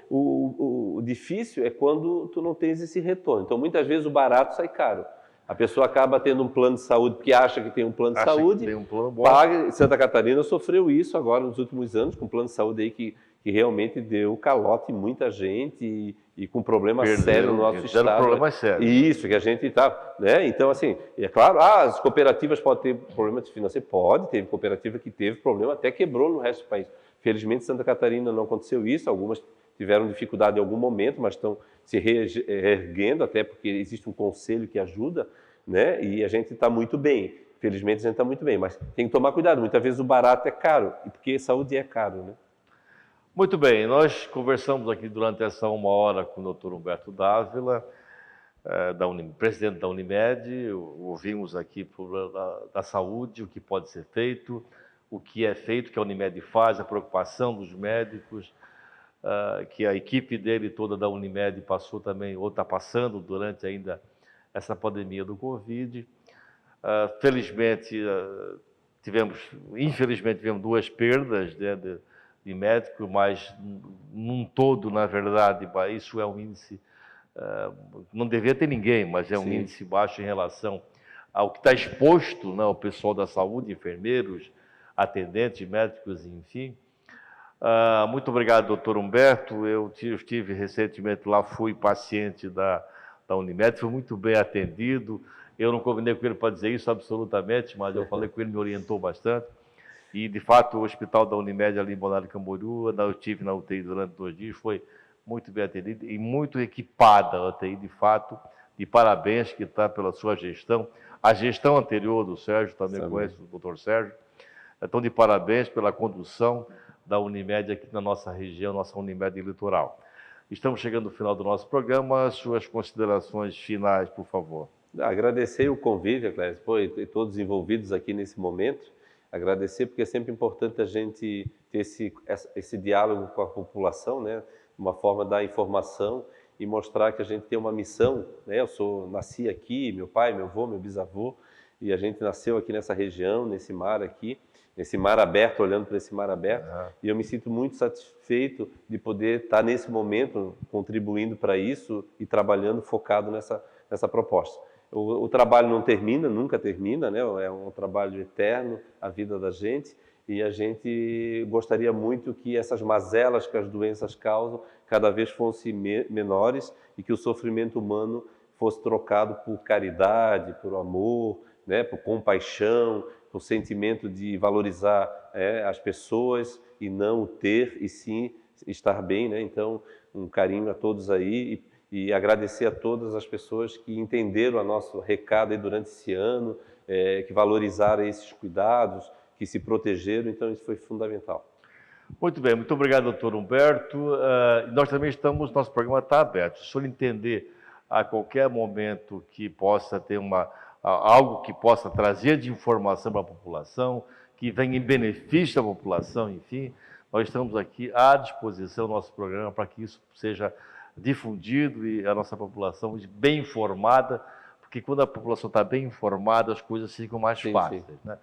O difícil é quando tu não tens esse retorno. Então, muitas vezes, o barato sai caro. A pessoa acaba tendo um plano de saúde porque acha que tem um plano de saúde, tem um plano bom. paga. Santa Catarina sofreu isso agora nos últimos anos, com um plano de saúde aí que realmente deu calote em muita gente e com problemas sérios no nosso estado. Problemas sérios. Isso, que a gente está, né? Então, assim, é claro, as cooperativas podem ter problemas financeiros? Pode, teve cooperativa que teve problema, até quebrou no resto do país. Felizmente, Santa Catarina não aconteceu isso, algumas tiveram dificuldade em algum momento, mas estão se reerguendo, até porque existe um conselho que ajuda, né? E a gente está muito bem. Felizmente, a gente está muito bem, mas tem que tomar cuidado. Muitas vezes o barato é caro, porque saúde é caro, né? Muito bem, nós conversamos aqui durante essa 1 hora com o Dr. Humberto Dávila, presidente da Unimed. Ouvimos aqui da saúde, o que pode ser feito, o que é feito, que a Unimed faz, a preocupação dos médicos, que a equipe dele toda da Unimed passou também, ou está passando durante ainda essa pandemia do Covid. Felizmente, infelizmente tivemos 2 perdas, né, de médico, mas num todo, na verdade, isso é um índice, não devia ter ninguém, mas é um índice baixo em relação ao que está exposto, né, ao pessoal da saúde, enfermeiros, atendentes, médicos, enfim. Muito obrigado, doutor Humberto. Eu estive recentemente lá, fui paciente da Unimed, fui muito bem atendido. Eu não combinei com ele para dizer isso absolutamente, mas eu falei com ele, me orientou bastante. E, de fato, o hospital da Unimed ali em Balneário Camboriú, eu estive na UTI durante 2 dias, foi muito bem atendido e muito equipada a UTI, de fato. De parabéns que está pela sua gestão. A gestão anterior do Sérgio, também conheço o doutor Sérgio. Então, de parabéns pela condução da Unimed aqui na nossa região, nossa Unimed Litoral. Estamos chegando ao final do nosso programa. Suas considerações finais, por favor. Agradecer o convite, Clécio, e todos envolvidos aqui nesse momento. Agradecer porque é sempre importante a gente ter esse diálogo com a população, né? Uma forma de dar informação e mostrar que a gente tem uma missão, né? Nasci aqui, meu pai, meu avô, meu bisavô, e a gente nasceu aqui nessa região, nesse mar aqui, nesse mar aberto, olhando para esse mar aberto, e eu me sinto muito satisfeito de poder estar nesse momento contribuindo para isso e trabalhando focado nessa proposta. O trabalho não termina, nunca termina, né? É um trabalho eterno, a vida da gente, e a gente gostaria muito que essas mazelas que as doenças causam cada vez fossem menores e que o sofrimento humano fosse trocado por caridade, por amor, né? Por compaixão, por sentimento de valorizar as pessoas e não o ter, e sim estar bem, né? Então, um carinho a todos aí e agradecer a todas as pessoas que entenderam o nosso recado aí durante esse ano, que valorizaram esses cuidados, que se protegeram, então isso foi fundamental. Muito bem, muito obrigado, doutor Humberto. Nós também nosso programa está aberto. Se o senhor entender a qualquer momento que possa ter algo que possa trazer de informação para a população, que venha em benefício da população, enfim, nós estamos aqui à disposição do nosso programa para que isso seja difundido e a nossa população bem informada, porque quando a população está bem informada, as coisas ficam mais fáceis. Né?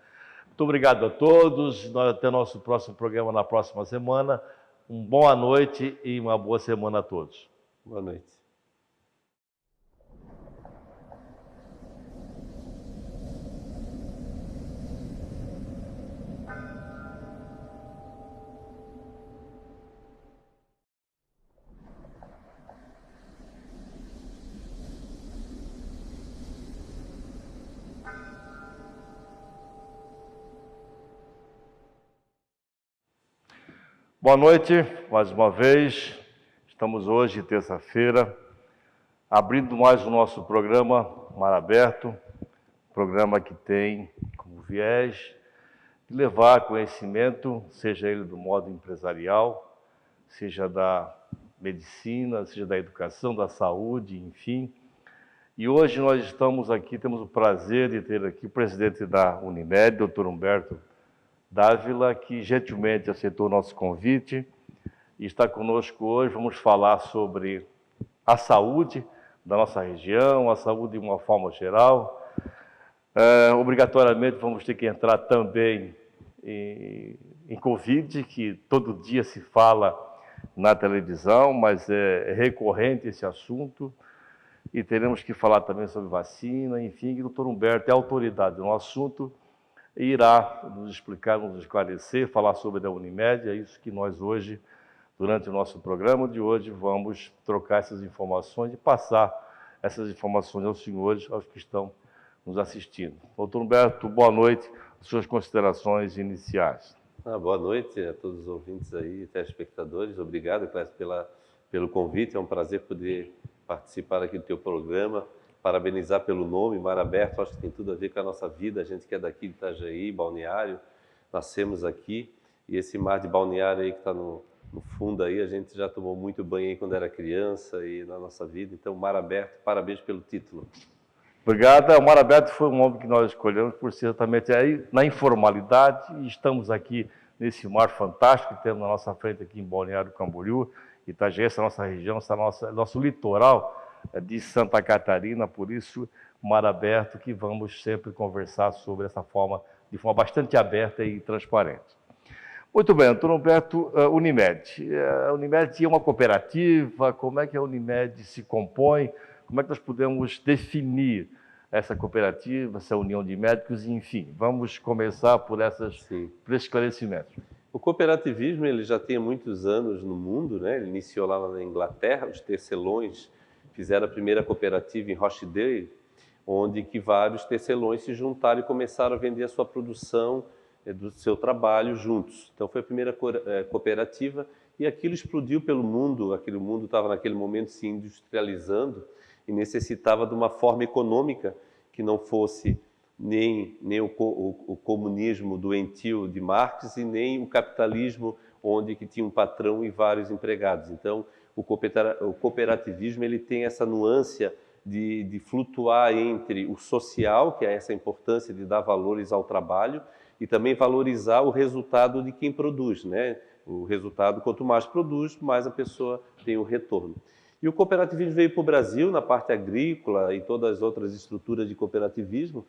Muito obrigado a todos. Até nosso próximo programa na próxima semana. Boa noite e uma boa semana a todos. Boa noite. Boa noite, mais uma vez. Estamos hoje, terça-feira, abrindo mais o nosso programa Mar Aberto, programa que tem como viés de levar conhecimento, seja ele do modo empresarial, seja da medicina, seja da educação, da saúde, enfim, E hoje nós estamos aqui, temos o prazer de ter aqui o presidente da Unimed, Dr. Humberto Dávila, que gentilmente aceitou o nosso convite e está conosco hoje. Vamos falar sobre a saúde da nossa região, a saúde de uma forma geral. Obrigatoriamente vamos ter que entrar também em Covid, que todo dia se fala na televisão, mas é recorrente esse assunto. E teremos que falar também sobre vacina, enfim, o Dr. Humberto é autoridade no assunto e irá nos explicar, nos esclarecer, falar sobre a Unimed. É isso que nós hoje, durante o nosso programa de hoje, vamos trocar essas informações e passar essas informações aos senhores, aos que estão nos assistindo. Doutor Humberto, boa noite, suas considerações iniciais. Boa noite a todos os ouvintes aí, telespectadores. Obrigado, Clécio, pelo convite. É um prazer poder participar aqui do teu programa. Parabenizar pelo nome, Mar Aberto. Acho que tem tudo a ver com a nossa vida. A gente que é daqui de Itajaí, Balneário, nascemos aqui. E esse mar de Balneário aí que está no fundo aí, a gente já tomou muito banho aí quando era criança e na nossa vida. Então, Mar Aberto, parabéns pelo título. Obrigado. O Mar Aberto foi um nome que nós escolhemos por ser exatamente aí na informalidade, e estamos aqui nesse mar fantástico que temos na nossa frente aqui em Balneário Camboriú, Itajaí, essa nossa região, nosso litoral de Santa Catarina. Por isso, Mar Aberto, que vamos sempre conversar sobre essa forma, de forma bastante aberta e transparente. Muito bem, doutor Humberto, Unimed. A Unimed é uma cooperativa, como é que a Unimed se compõe? Como é que nós podemos definir essa cooperativa, essa união de médicos, enfim? Vamos começar por esses esclarecimentos. O cooperativismo ele já tem muitos anos no mundo, né? Ele iniciou lá na Inglaterra, os tecelões fizeram a primeira cooperativa em Rochdale, onde que vários tecelões se juntaram e começaram a vender a sua produção do seu trabalho juntos. Então foi a primeira cooperativa e aquilo explodiu pelo mundo. Aquele mundo estava naquele momento se industrializando e necessitava de uma forma econômica que não fosse nem o comunismo doentio de Marx e nem o capitalismo onde que tinha um patrão e vários empregados. Então, o cooperativismo ele tem essa nuance de flutuar entre o social, que é essa importância de dar valores ao trabalho, e também valorizar o resultado de quem produz, né? O resultado, quanto mais produz, mais a pessoa tem o retorno. E o cooperativismo veio para o Brasil, na parte agrícola e todas as outras estruturas de cooperativismo,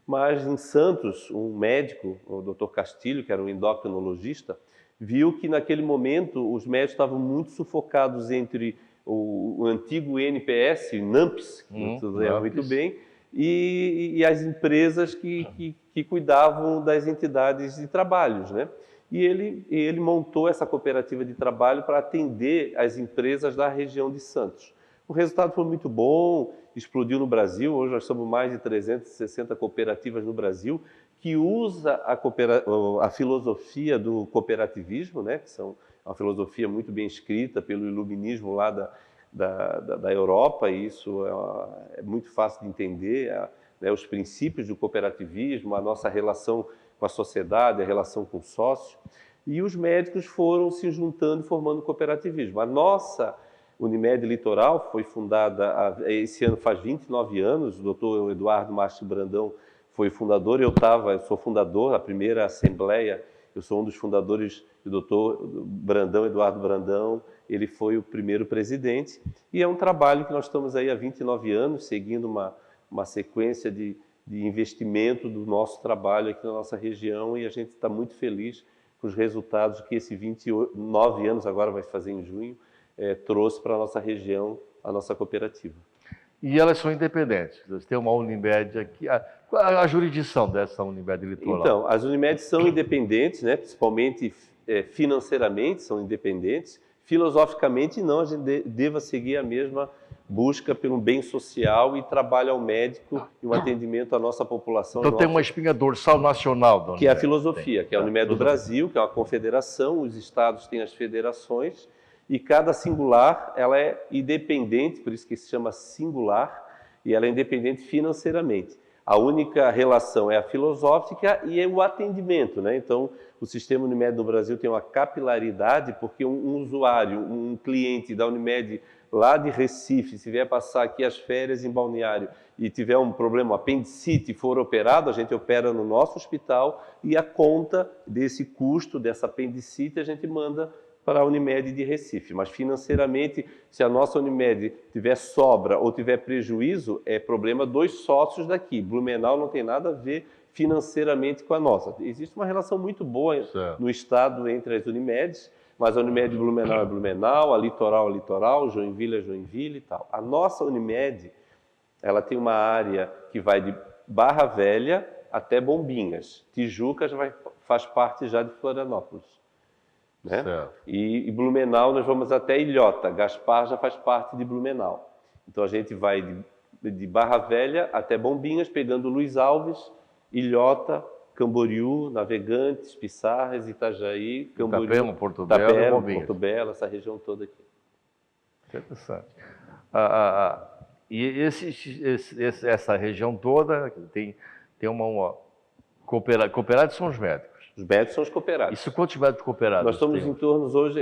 mas em Santos, um médico, o Dr. Castilho, que era um endocrinologista, viu que naquele momento os médicos estavam muito sufocados entre o antigo NPS, NAMPS, que tu lembra muito bem, e as empresas que cuidavam das entidades de trabalhos, né? E ele montou essa cooperativa de trabalho para atender as empresas da região de Santos. O resultado foi muito bom, explodiu no Brasil. Hoje nós somos mais de 360 cooperativas no Brasil que usa a filosofia do cooperativismo, né? Que são uma filosofia muito bem escrita pelo iluminismo lá da Europa, e isso é muito fácil de entender, né? Os princípios do cooperativismo, a nossa relação com a sociedade, a relação com o sócio, e os médicos foram se juntando e formando cooperativismo. A nossa Unimed Litoral foi fundada, esse ano faz 29 anos, o doutor Eduardo Márcio Brandão foi fundador, eu sou fundador, a primeira assembleia, eu sou um dos fundadores, o doutor Brandão, Eduardo Brandão, ele foi o primeiro presidente, e é um trabalho que nós estamos aí há 29 anos, seguindo uma sequência de investimento do nosso trabalho aqui na nossa região, e a gente está muito feliz com os resultados que esse 29 anos, agora vai fazer em junho, trouxe para a nossa região, a nossa cooperativa. E elas são independentes? Tem uma Unimed aqui. A jurisdição dessa Unimed Litoral? Então, as Unimed são independentes, né? Principalmente financeiramente são independentes. Filosoficamente, não, a gente deva seguir a mesma busca pelo bem social e trabalho ao médico e um atendimento à nossa população. Então tem uma espinha dorsal nacional da Unimed. Que é a filosofia, que é a Unimed do Brasil, que é uma confederação, os estados têm as federações, e cada singular ela é independente, por isso que se chama singular, e ela é independente financeiramente. A única relação é a filosófica e é o atendimento, né? Então, o sistema Unimed no Brasil tem uma capilaridade, porque um usuário, um cliente da Unimed lá de Recife, se vier passar aqui as férias em Balneário e tiver um problema, apendicite, e for operado, a gente opera no nosso hospital e a conta desse custo, dessa apendicite, a gente manda para a Unimed de Recife. Mas financeiramente, se a nossa Unimed tiver sobra ou tiver prejuízo, é problema dos sócios daqui. Blumenau não tem nada a ver financeiramente com a nossa. Existe uma relação muito boa no estado entre as Unimedes, mas a Unimed Blumenau é Blumenau, a Litoral é Litoral, Joinville é Joinville e tal. A nossa Unimed, ela tem uma área que vai de Barra Velha até Bombinhas. Tijuca faz parte já de Florianópolis. Né? E Blumenau nós vamos até Ilhota. Gaspar já faz parte de Blumenau. Então a gente vai de Barra Velha até Bombinhas, pegando Luiz Alves, Ilhota, Camboriú, Navegantes, Pissarras, Itajaí, Camboriú, Itapema, Porto Belo, Porto Belo, essa região toda aqui. Interessante. E essa região toda tem uma cooperados são os médicos. Os médicos são os cooperados. Isso quantos médicos cooperados? Nós estamos em torno hoje,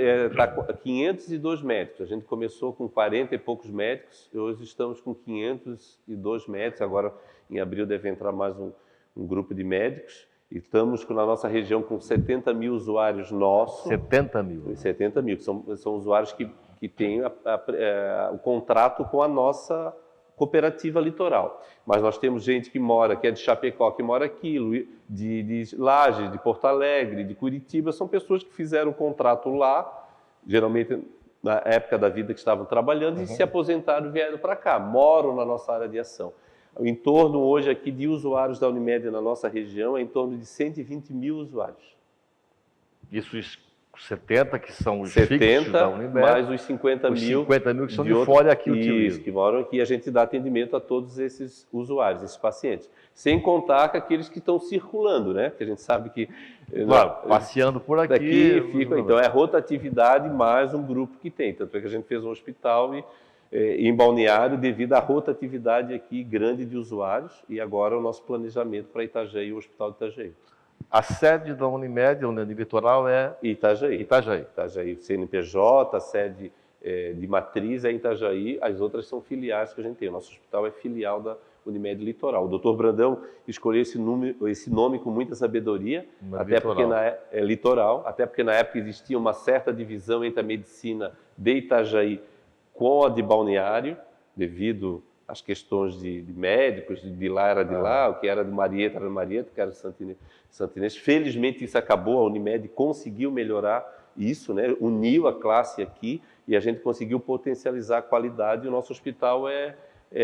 502 médicos. A gente começou com 40 e poucos médicos, e hoje estamos com 502 médicos. Agora, em abril, deve entrar mais um grupo de médicos. E estamos na nossa região com 70 mil usuários nossos. 70 mil? 70 mil, que são usuários que têm o contrato com a nossa cooperativa litoral. Mas nós temos gente que é de Chapecó, que mora aqui, de Lages, de Porto Alegre, de Curitiba. São pessoas que fizeram o contrato lá, geralmente na época da vida que estavam trabalhando, e se aposentaram e vieram para cá, moram na nossa área de ação. O entorno hoje aqui de usuários da Unimed na nossa região é em torno de 120 mil usuários. Isso 70 que são os fixos da Unimed, mais os 50 mil que são de outro, fora aqui utilizam. Que moram aqui, a gente dá atendimento a todos esses usuários, esses pacientes. Sem contar com aqueles que estão circulando, né? Porque a gente sabe que... Claro, passeando por aqui... Então, é rotatividade mais um grupo que tem. Tanto é que a gente fez um hospital em Balneário devido à rotatividade aqui grande de usuários, e agora o nosso planejamento para Itajaí, o Hospital de Itajaí. A sede da Unimed, a Unimed Litoral, é Itajaí. Itajaí. CNPJ, a sede de matriz é Itajaí, as outras são filiais que a gente tem. O nosso hospital é filial da Unimed Litoral. O Dr. Brandão escolheu esse nome com muita sabedoria, Litoral, até porque na época existia uma certa divisão entre a medicina de Itajaí com a de Balneário, devido às questões de médicos, de lá era de lá, o que era de Marieta era de Marieta, o que era de Santinês. Felizmente isso acabou, a Unimed conseguiu melhorar isso, né? Uniu a classe aqui e a gente conseguiu potencializar a qualidade, e o nosso hospital é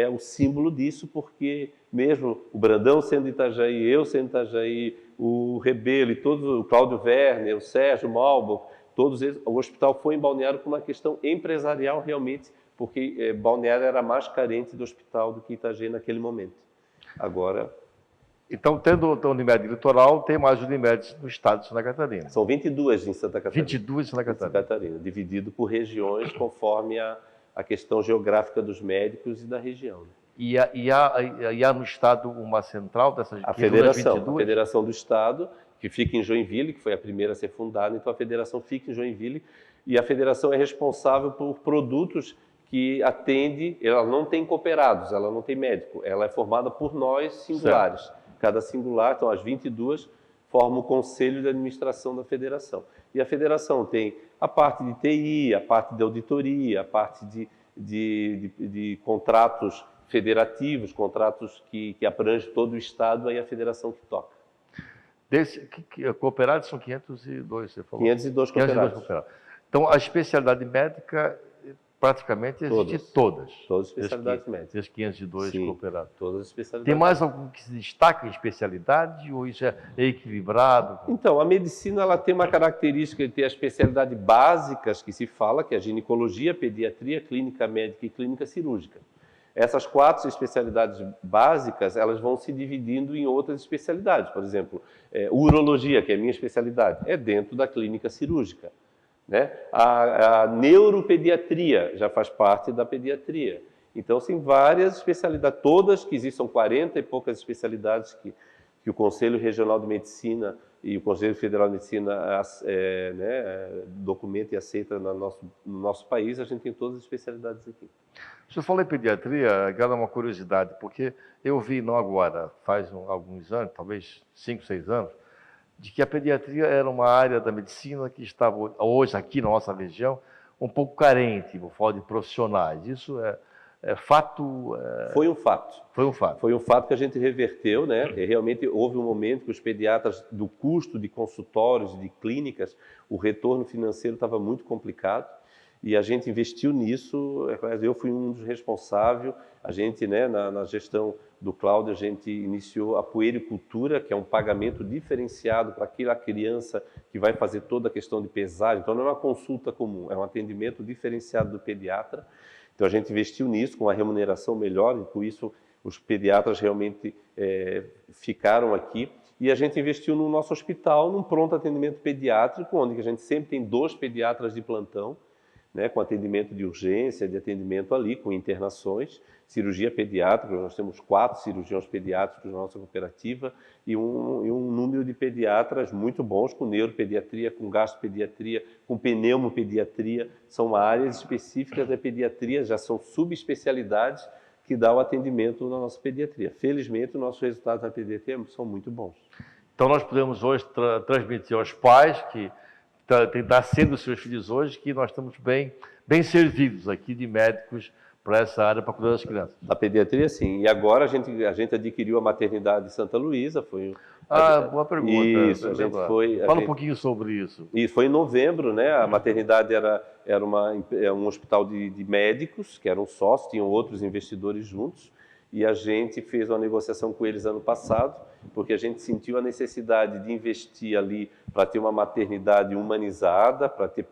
o símbolo disso, porque mesmo o Brandão sendo Itajaí, eu sendo Itajaí, o Rebelo e todos, o Cláudio Werner, o Sérgio Malbo, todos eles, o hospital foi em Balneário por uma questão empresarial realmente, porque Balneário era mais carente do hospital do que Itajaí naquele momento. Agora... Então, tendo a Unimed Litoral, tem mais Unimedes no estado de Santa Catarina. São 22 em Santa Catarina. 22 em Santa Catarina, dividido por regiões conforme a questão geográfica dos médicos e da região. E há no estado uma central dessas 22? A Federação do Estado, que fica em Joinville, que foi a primeira a ser fundada, então a federação fica em Joinville, e a federação é responsável por produtos que atende, ela não tem cooperados, ela não tem médico, ela é formada por nós singulares. Certo. Cada singular, então as 22, formam o conselho de administração da federação. E a federação tem a parte de TI, a parte de auditoria, a parte de contratos federativos, contratos que abrangem todo o estado, aí a federação que toca. Cooperados são 502, você falou? 502 cooperados. Então, a especialidade médica praticamente existe todas. Todas as especialidades médicas. Esses 502 cooperados. Todas as especialidades. Tem mais algum que se destaca em especialidade ou isso é equilibrado? Então, a medicina ela tem uma característica de ter as especialidades básicas que se fala, que é a ginecologia, pediatria, clínica médica e clínica cirúrgica. Essas 4 especialidades básicas, elas vão se dividindo em outras especialidades. Por exemplo, urologia, que é a minha especialidade, é dentro da clínica cirúrgica. Né? A neuropediatria já faz parte da pediatria. Então, sim, várias especialidades, todas que existem, são 40 e poucas especialidades que o Conselho Regional de Medicina e o Conselho Federal de Medicina documenta e aceita no nosso país, a gente tem todas as especialidades aqui. O senhor falou em pediatria, agora uma curiosidade, porque eu vi, não agora, faz alguns anos, talvez 5, 6 anos, de que a pediatria era uma área da medicina que estava hoje aqui na nossa região um pouco carente, vou falar de profissionais. Isso é fato? Foi um fato. Foi um fato. Foi um fato que a gente reverteu, né? E realmente houve um momento que os pediatras, do custo de consultórios, de clínicas, o retorno financeiro estava muito complicado. E a gente investiu nisso, eu fui um dos responsáveis, a gente, né, na gestão do Cláudio, a gente iniciou a puericultura, que é um pagamento diferenciado para aquela criança que vai fazer toda a questão de pesagem. Então não é uma consulta comum, é um atendimento diferenciado do pediatra. Então a gente investiu nisso, com uma remuneração melhor, e por isso os pediatras realmente ficaram aqui. E a gente investiu no nosso hospital, num pronto atendimento pediátrico, onde a gente sempre tem 2 pediatras de plantão, né, com atendimento de urgência, de atendimento ali, com internações, cirurgia pediátrica. Nós temos 4 cirurgiões pediátricos na nossa cooperativa e um número de pediatras muito bons, com neuropediatria, com gastropediatria, com pneumopediatria. São áreas específicas da pediatria, já são subespecialidades que dão o atendimento na nossa pediatria. Felizmente, os nossos resultados na pediatria são muito bons. Então, nós podemos hoje transmitir aos pais que está sendo os seus filhos hoje, que nós estamos bem servidos aqui de médicos para essa área, para cuidar das crianças. Da pediatria, sim. E agora a gente adquiriu a maternidade de Santa Luísa. Boa pergunta. Isso, a gente foi... Fala um pouquinho sobre isso. Isso, foi em novembro, né? A maternidade era um hospital de médicos, que eram sócios, tinham outros investidores juntos, e a gente fez uma negociação com eles ano passado, porque a gente sentiu a necessidade de investir ali para ter uma maternidade humanizada, para ter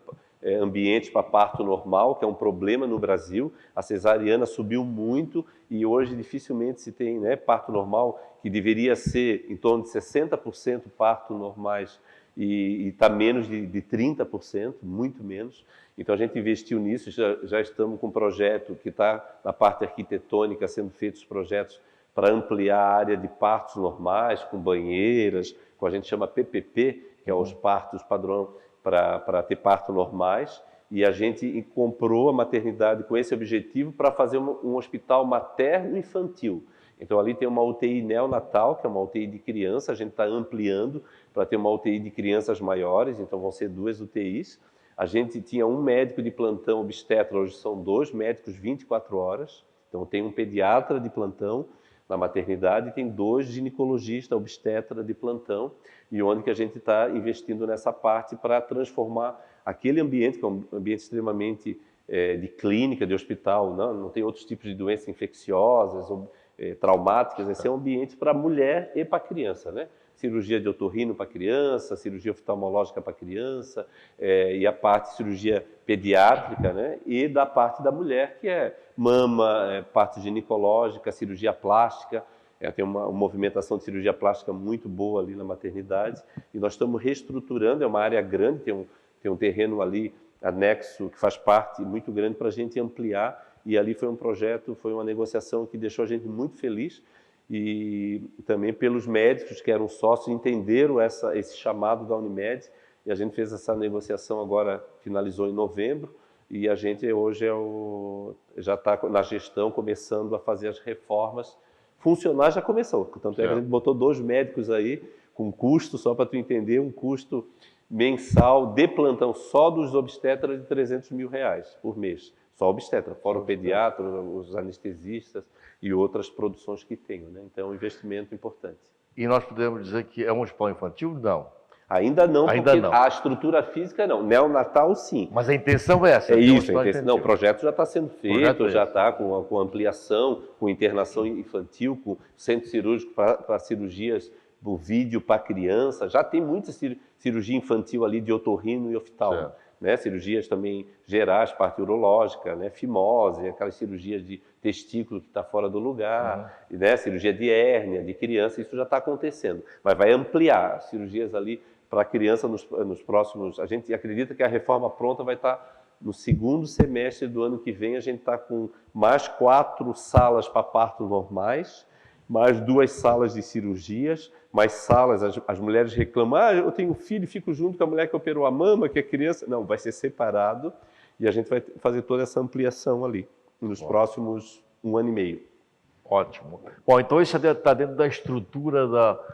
ambiente para parto normal, que é um problema no Brasil. A cesariana subiu muito e hoje dificilmente se tem, né, parto normal, que deveria ser em torno de 60% parto normais e está menos de 30%, muito menos. Então a gente investiu nisso, já estamos com um projeto que está na parte arquitetônica, sendo feitos projetos para ampliar a área de partos normais, com banheiras, com a gente chama PPP, que é os partos padrão para ter parto normais, e a gente comprou a maternidade com esse objetivo para fazer um hospital materno-infantil. Então ali tem uma UTI neonatal, que é uma UTI de criança, a gente está ampliando para ter uma UTI de crianças maiores, então vão ser 2 UTIs. A gente tinha um médico de plantão obstetra, hoje são 2 médicos 24 horas, então tem um pediatra de plantão na maternidade e tem 2 ginecologistas obstetra de plantão, e onde que a gente está investindo nessa parte para transformar aquele ambiente, que é um ambiente extremamente de clínica, de hospital, não tem outros tipos de doenças infecciosas ou traumáticas, esse é um ambiente para mulher e para criança, né? Cirurgia de otorrino para criança, cirurgia oftalmológica para criança, e a parte de cirurgia pediátrica, né? E da parte da mulher, que é mama, parte ginecológica, cirurgia plástica. Tem uma movimentação de cirurgia plástica muito boa ali na maternidade, e nós estamos reestruturando, é uma área grande, tem um terreno ali anexo que faz parte muito grande para a gente ampliar, e ali foi um projeto, foi uma negociação que deixou a gente muito feliz, e também pelos médicos que eram sócios, entenderam esse chamado da Unimed, e a gente fez essa negociação agora, finalizou em novembro, e a gente hoje já está na gestão, começando a fazer as reformas. Funcionar já começou, tanto é que a gente botou 2 médicos aí, com custo, só para tu entender, um custo mensal de plantão só dos obstetras de R$300 mil por mês. Só obstetra, fora o pediatra, os anestesistas e outras produções que tenho, né? Então é um investimento importante. E nós podemos dizer que é um hospital infantil? Não. Ainda não, Ainda porque não. a estrutura física não. Neonatal, sim. Mas a intenção é essa? É isso, a intenção. Não, o projeto já está sendo feito, já é está com ampliação, com internação infantil, com centro cirúrgico para cirurgias por vídeo para criança. Já tem muita cirurgia infantil ali de otorrino e oftalmo. Né? Cirurgias também gerais, parte urológica, né? Fimose, aquelas cirurgias de testículo que está fora do lugar, né? Cirurgia de hérnia, de criança, isso já está acontecendo. Mas vai ampliar as cirurgias ali para a criança nos próximos... A gente acredita que a reforma pronta vai estar no 2º semestre do ano que vem. A gente está com mais 4 salas para partos normais, mais 2 salas de cirurgias, mais salas, as mulheres reclamam, eu tenho filho e fico junto com a mulher que operou a mama, que é criança. Não, vai ser separado e a gente vai fazer toda essa ampliação ali, nos próximos 1 ano e meio. Ótimo. Bom, então isso está dentro da estrutura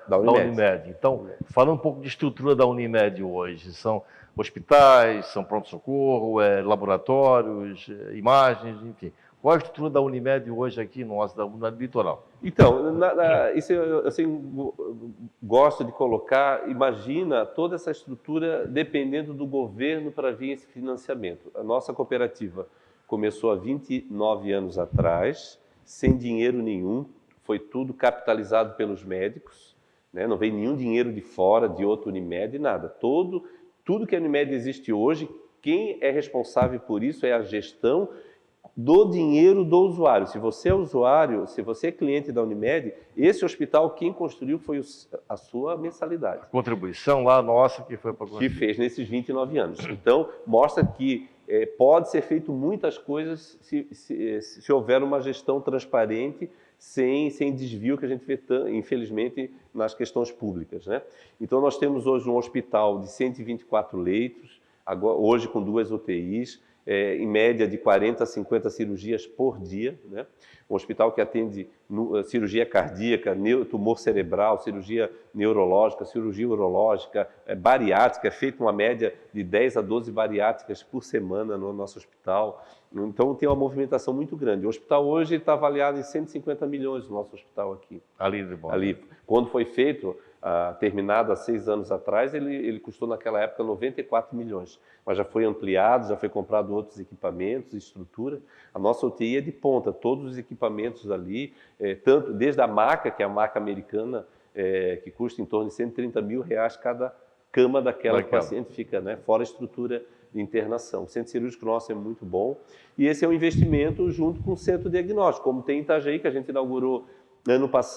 da Unimed. Então, falando um pouco de estrutura da Unimed hoje, são hospitais, são pronto-socorro, laboratórios, imagens, enfim. Qual a estrutura da Unimed hoje aqui no litoral? Então, isso eu sempre gosto de colocar, imagina toda essa estrutura dependendo do governo para vir esse financiamento. A nossa cooperativa começou há 29 anos atrás, sem dinheiro nenhum, foi tudo capitalizado pelos médicos, né? Não veio nenhum dinheiro de fora, de outra Unimed, nada. Tudo que a Unimed existe hoje, quem é responsável por isso é a gestão do dinheiro do usuário. Se você é usuário, se você é cliente da Unimed, esse hospital, quem construiu foi a sua mensalidade. A contribuição lá nossa que foi para que fez nesses 29 anos. Então, mostra que pode ser feito muitas coisas se houver uma gestão transparente, sem desvio que a gente vê, infelizmente, nas questões públicas, né? Então, nós temos hoje um hospital de 124 leitos, hoje com 2 UTIs, em média de 40 a 50 cirurgias por dia, né? Um hospital que atende cirurgia cardíaca, tumor cerebral, cirurgia neurológica, cirurgia urológica, bariátrica, é feita uma média de 10 a 12 bariátricas por semana no nosso hospital. Então tem uma movimentação muito grande. O hospital hoje está avaliado em 150 milhões, o nosso hospital aqui. Ali de Bom. Ali. Quando foi feito, terminado há 6 anos atrás, ele custou naquela época 94 milhões. Mas já foi ampliado, já foi comprado outros equipamentos, estrutura. A nossa UTI é de ponta, todos os equipamentos ali, tanto desde a maca, que é a maca americana, que custa em torno de 130 mil reais cada cama daquela que o paciente fica, né? Fora a estrutura de internação. O centro cirúrgico nosso é muito bom. E esse é um investimento junto com o centro diagnóstico, como tem em Itajaí, que a gente inaugurou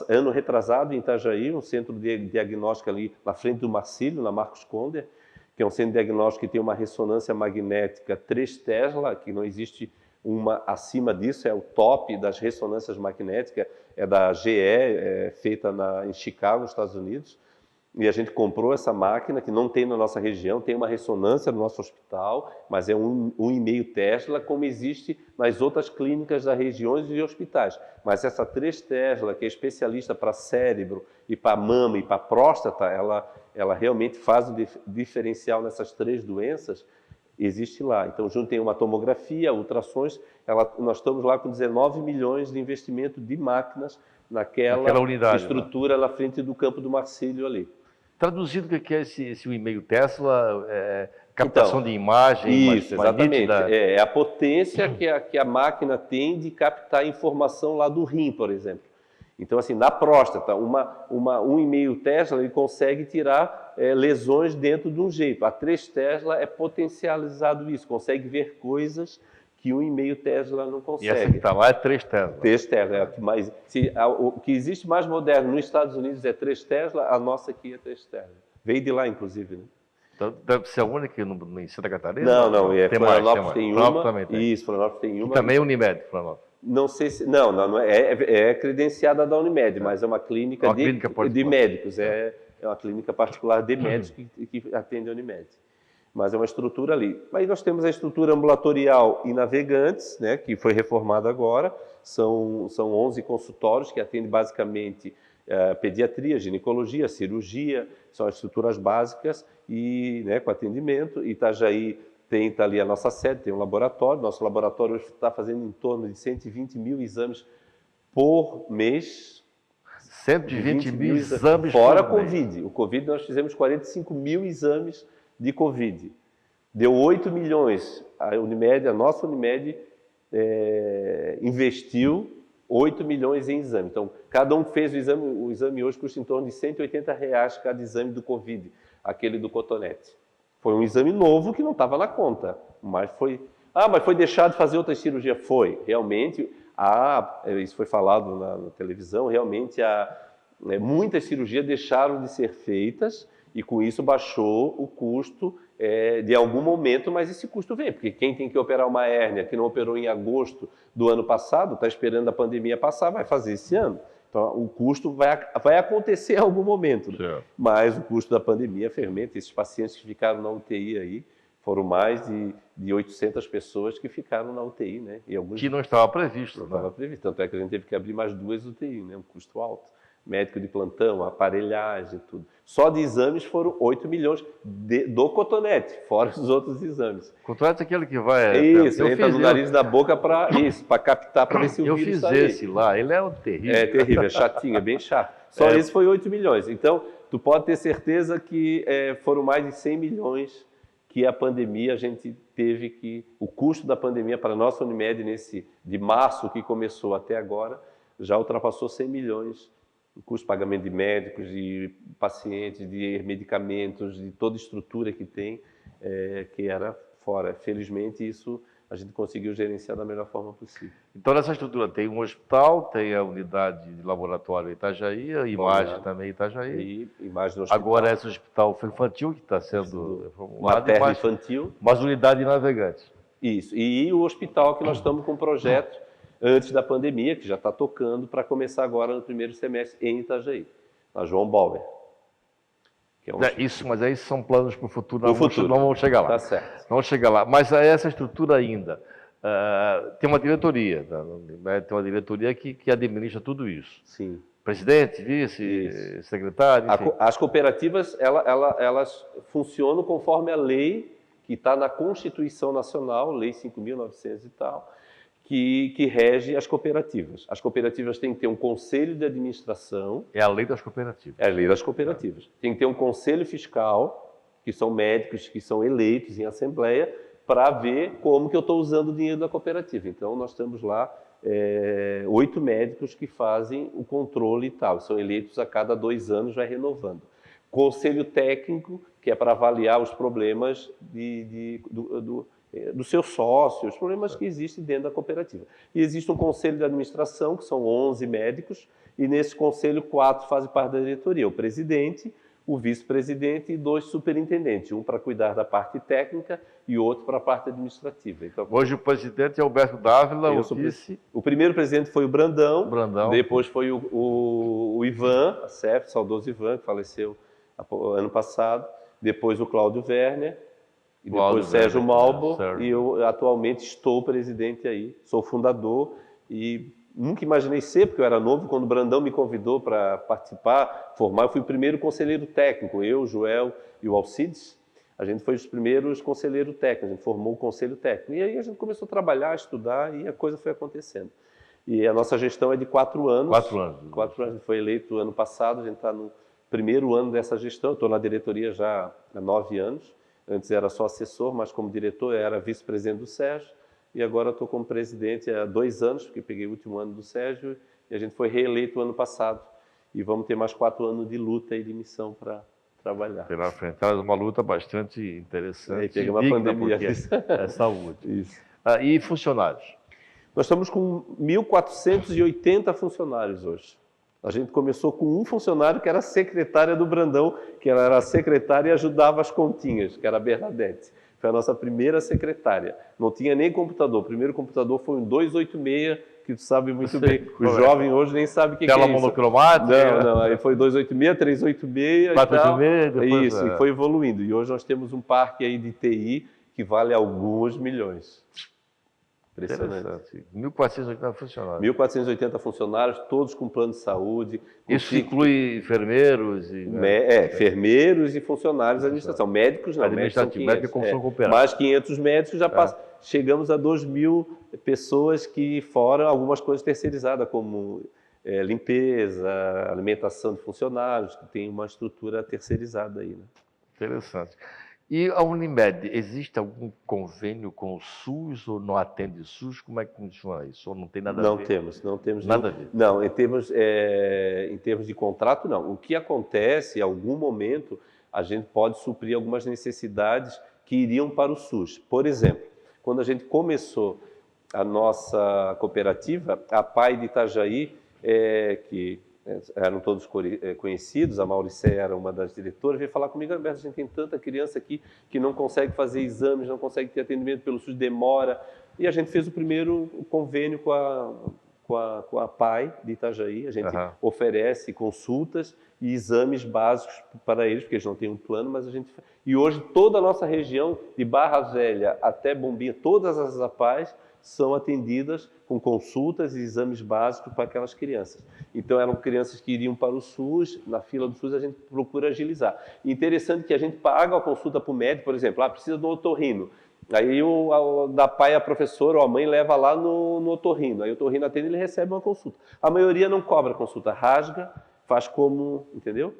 ano retrasado em Itajaí, um centro de diagnóstico ali na frente do Marcílio, na Marcos Conder, que é um centro de diagnóstico que tem uma ressonância magnética 3 Tesla, que não existe uma acima disso, é o top das ressonâncias magnéticas, é da GE, feita em Chicago, nos Estados Unidos. E a gente comprou essa máquina, que não tem na nossa região, tem uma ressonância no nosso hospital, mas é 1,5 Tesla, como existe nas outras clínicas das regiões e hospitais. Mas essa 3 Tesla, que é especialista para cérebro e para mama e para próstata, ela realmente faz o diferencial nessas 3 doenças, existe lá. Então, junto tem uma tomografia, ultrassons, nós estamos lá com 19 milhões de investimento de máquinas naquela unidade, estrutura lá na frente do campo do Marcílio ali. Traduzido, o que é esse 1,5 Tesla? Captação de imagem? Isso, exatamente. É a potência que a máquina tem de captar informação lá do rim, por exemplo. Então, assim, na próstata, 1,5 Tesla, ele consegue tirar lesões dentro de um jeito. A 3 Tesla é potencializado isso, consegue ver coisas que 1,5 Tesla não consegue. E essa que está lá é 3 Tesla. 3 Tesla, é o que existe mais moderno nos Estados Unidos é 3 Tesla, a nossa aqui é 3 Tesla. Veio de lá, inclusive, né? Então, deve ser a única em Santa Catarina? Não, Florianópolis tem uma. Florianópolis também tem. Isso, Florianópolis tem uma. E também Unimed, Florianópolis. Não sei se... Não é credenciada da Unimed, mas é uma clínica, de médicos. É uma clínica particular de médicos que atende a Unimed. Mas é uma estrutura ali. Aí nós temos a estrutura ambulatorial e navegantes, né, que foi reformada agora. São 11 consultórios que atendem basicamente pediatria, ginecologia, cirurgia, são as estruturas básicas e, né, com atendimento. Itajaí tem ali a nossa sede, tem um laboratório. Nosso laboratório hoje está fazendo em torno de 120 mil exames por mês. 120 mil exames fora por mês. Covid. O Covid nós fizemos 45 mil exames de Covid. Deu 8 milhões. A Unimed, a nossa Unimed, investiu 8 milhões em exame. Então, cada um fez o exame hoje custa em torno de R$180 cada exame do Covid, aquele do cotonete. Foi um exame novo que não estava na conta, mas foi... mas foi deixado de fazer outra cirurgia? Foi. Realmente, isso foi falado na televisão, realmente muitas cirurgias deixaram de ser feitas e com isso baixou o custo de algum momento, mas esse custo vem, porque quem tem que operar uma hérnia que não operou em agosto do ano passado, está esperando a pandemia passar, vai fazer esse ano. Então, o custo vai acontecer em algum momento, né? Mas o custo da pandemia fermenta. Esses pacientes que ficaram na UTI aí, foram mais de 800 pessoas que ficaram na UTI, né? E alguns que não estava previsto. Não estava previsto. Tanto é que a gente teve que abrir mais 2 UTI, né? Um custo alto. Médico de plantão, aparelhagem, tudo. Só de exames foram 8 milhões do cotonete, fora os outros exames. Cotonete é aquele que vai... Isso, entra no nariz da boca para captar, para ver se o vírus está aí. Eu fiz esse lá, ele é terrível. É terrível, é chatinho, é bem chato. Só esse foi 8 milhões. Então, tu pode ter certeza que foram mais de 100 milhões que a pandemia, a gente teve que... O custo da pandemia para a nossa Unimed, de março que começou até agora, já ultrapassou 100 milhões. O custo de pagamento de médicos, de pacientes, de medicamentos, de toda a estrutura que tem, que era fora. Felizmente, isso a gente conseguiu gerenciar da melhor forma possível. Então, nessa estrutura tem um hospital, tem a unidade de laboratório Itajaí, a imagem também Itajaí. E imagem do hospital. Agora, esse hospital infantil que está sendo reformulado. Materno infantil. Mas unidade de navegantes. Isso. E o hospital que nós estamos com um projeto antes da pandemia, que já está tocando, para começar agora no primeiro semestre em Itajaí, na João Bauer. Isso, mas aí são planos para o futuro, não vamos chegar lá. Tá certo. Não vamos chegar lá. Mas essa estrutura ainda tem uma diretoria, tem uma diretoria que administra tudo isso. Sim. Presidente, vice, secretário, enfim. As cooperativas, elas funcionam conforme a lei que está na Constituição Nacional, Lei 5.900 e tal, que rege as cooperativas. As cooperativas têm que ter um conselho de administração. É a lei das cooperativas. É a lei das cooperativas. Tem que ter um conselho fiscal, que são médicos que são eleitos em assembleia, para ver como que eu estou usando o dinheiro da cooperativa. Então, nós temos lá 8 médicos que fazem o controle e tal. São eleitos a cada 2 anos, vai renovando. Conselho técnico, que é para avaliar os problemas do seu sócio, os problemas que existem dentro da cooperativa. E existe um conselho de administração, que são 11 médicos, e nesse conselho 4 fazem parte da diretoria, o presidente, o vice-presidente e 2 superintendentes, um para cuidar da parte técnica e outro para a parte administrativa. Então, hoje o presidente é Alberto Dávila, o vice... O primeiro presidente foi o Brandão, depois foi o Ivan, a CEF, saudoso Ivan, que faleceu ano passado, depois o Cláudio Werner, e depois o Sérgio Malbo, e eu atualmente estou presidente aí, sou fundador e nunca imaginei ser, porque eu era novo, quando o Brandão me convidou para participar, formar, eu fui o primeiro conselheiro técnico, eu, o Joel e o Alcides, a gente foi os primeiros conselheiros técnicos, a gente formou o conselho técnico, e aí a gente começou a trabalhar, a estudar, e a coisa foi acontecendo. E a nossa gestão é de 4 anos. 4 anos. 4 anos, foi eleito ano passado, a gente está no primeiro ano dessa gestão, eu estou na diretoria já há 9 anos, antes era só assessor, mas como diretor eu era vice-presidente do Sérgio, e agora estou como presidente há 2 anos, porque peguei o último ano do Sérgio, e a gente foi reeleito ano passado. E vamos ter mais 4 anos de luta e de missão para trabalhar. Pela frente, uma luta bastante interessante. E pega uma pandemia. É saúde. Isso. E funcionários? Nós estamos com 1.480 funcionários hoje. A gente começou com um funcionário que era secretária do Brandão, que ela era secretária e ajudava as continhas, que era a Bernadette. Foi a nossa primeira secretária. Não tinha nem computador. O primeiro computador foi um 286, que tu sabe muito bem. O jovem hoje nem sabe o que é isso. Tela monocromática? Não. Aí foi 286, 386 486, depois... Isso, e foi evoluindo. E hoje nós temos um parque aí de TI que vale alguns milhões. Impressionante. 1.480 funcionários. 1.480 funcionários, todos com plano de saúde. Isso inclui enfermeiros? Enfermeiros e funcionários da administração. Médicos não, administrativo, médico mais 500 médicos, chegamos a 2.000 pessoas que fora algumas coisas terceirizadas, como limpeza, alimentação de funcionários, que tem uma estrutura terceirizada aí. Né? Interessante. E a Unimed, existe algum convênio com o SUS ou não atende SUS? Como é que funciona isso? Ou não tem nada a ver? Não temos nada a ver. Não, em termos de contrato, não. O que acontece, em algum momento, a gente pode suprir algumas necessidades que iriam para o SUS. Por exemplo, quando a gente começou a nossa cooperativa, a PAI de Itajaí, que eram todos conhecidos, a Mauricé era uma das diretoras, veio falar comigo: Alberto, a gente tem tanta criança aqui que não consegue fazer exames, não consegue ter atendimento pelo SUS, demora. E a gente fez o primeiro convênio com com a PAI de Itajaí. A gente oferece consultas e exames básicos para eles, porque eles não têm um plano, mas a gente... E hoje toda a nossa região, de Barra Velha até Bombinha, todas as APAES são atendidas com consultas e exames básicos para aquelas crianças. Então eram crianças que iriam para o SUS, na fila do SUS a gente procura agilizar. E interessante que a gente paga a consulta para o médico, por exemplo, precisa do otorrino. Aí da pai a professora ou a mãe leva lá no otorrino. Aí o otorrino atende e ele recebe uma consulta. A maioria não cobra consulta, rasga, faz como, entendeu?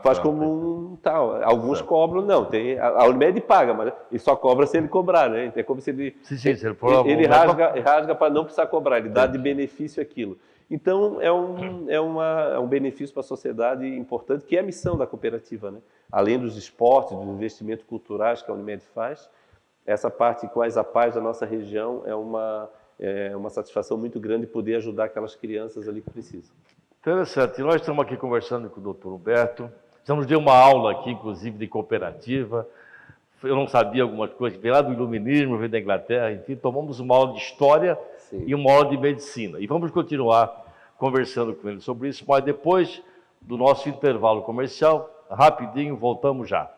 Faz como um tal. Alguns cobram, não. A Unimed paga, mas ele só cobra se ele cobrar, né? É como se ele. Se ele for ele rasga para não precisar cobrar, ele dá de benefício aquilo. Então é um benefício para a sociedade importante, que é a missão da cooperativa, né? Além dos esportes, dos investimentos culturais que a Unimed faz, essa parte com as APAES da nossa região é uma satisfação muito grande poder ajudar aquelas crianças ali que precisam. Interessante. Nós estamos aqui conversando com o Dr. Humberto. Estamos dando uma aula aqui, inclusive, de cooperativa. Eu não sabia algumas coisas, veio lá do iluminismo, veio da Inglaterra, enfim, tomamos uma aula de história e uma aula de medicina. E vamos continuar conversando com ele sobre isso, mas depois do nosso intervalo comercial, rapidinho, voltamos já.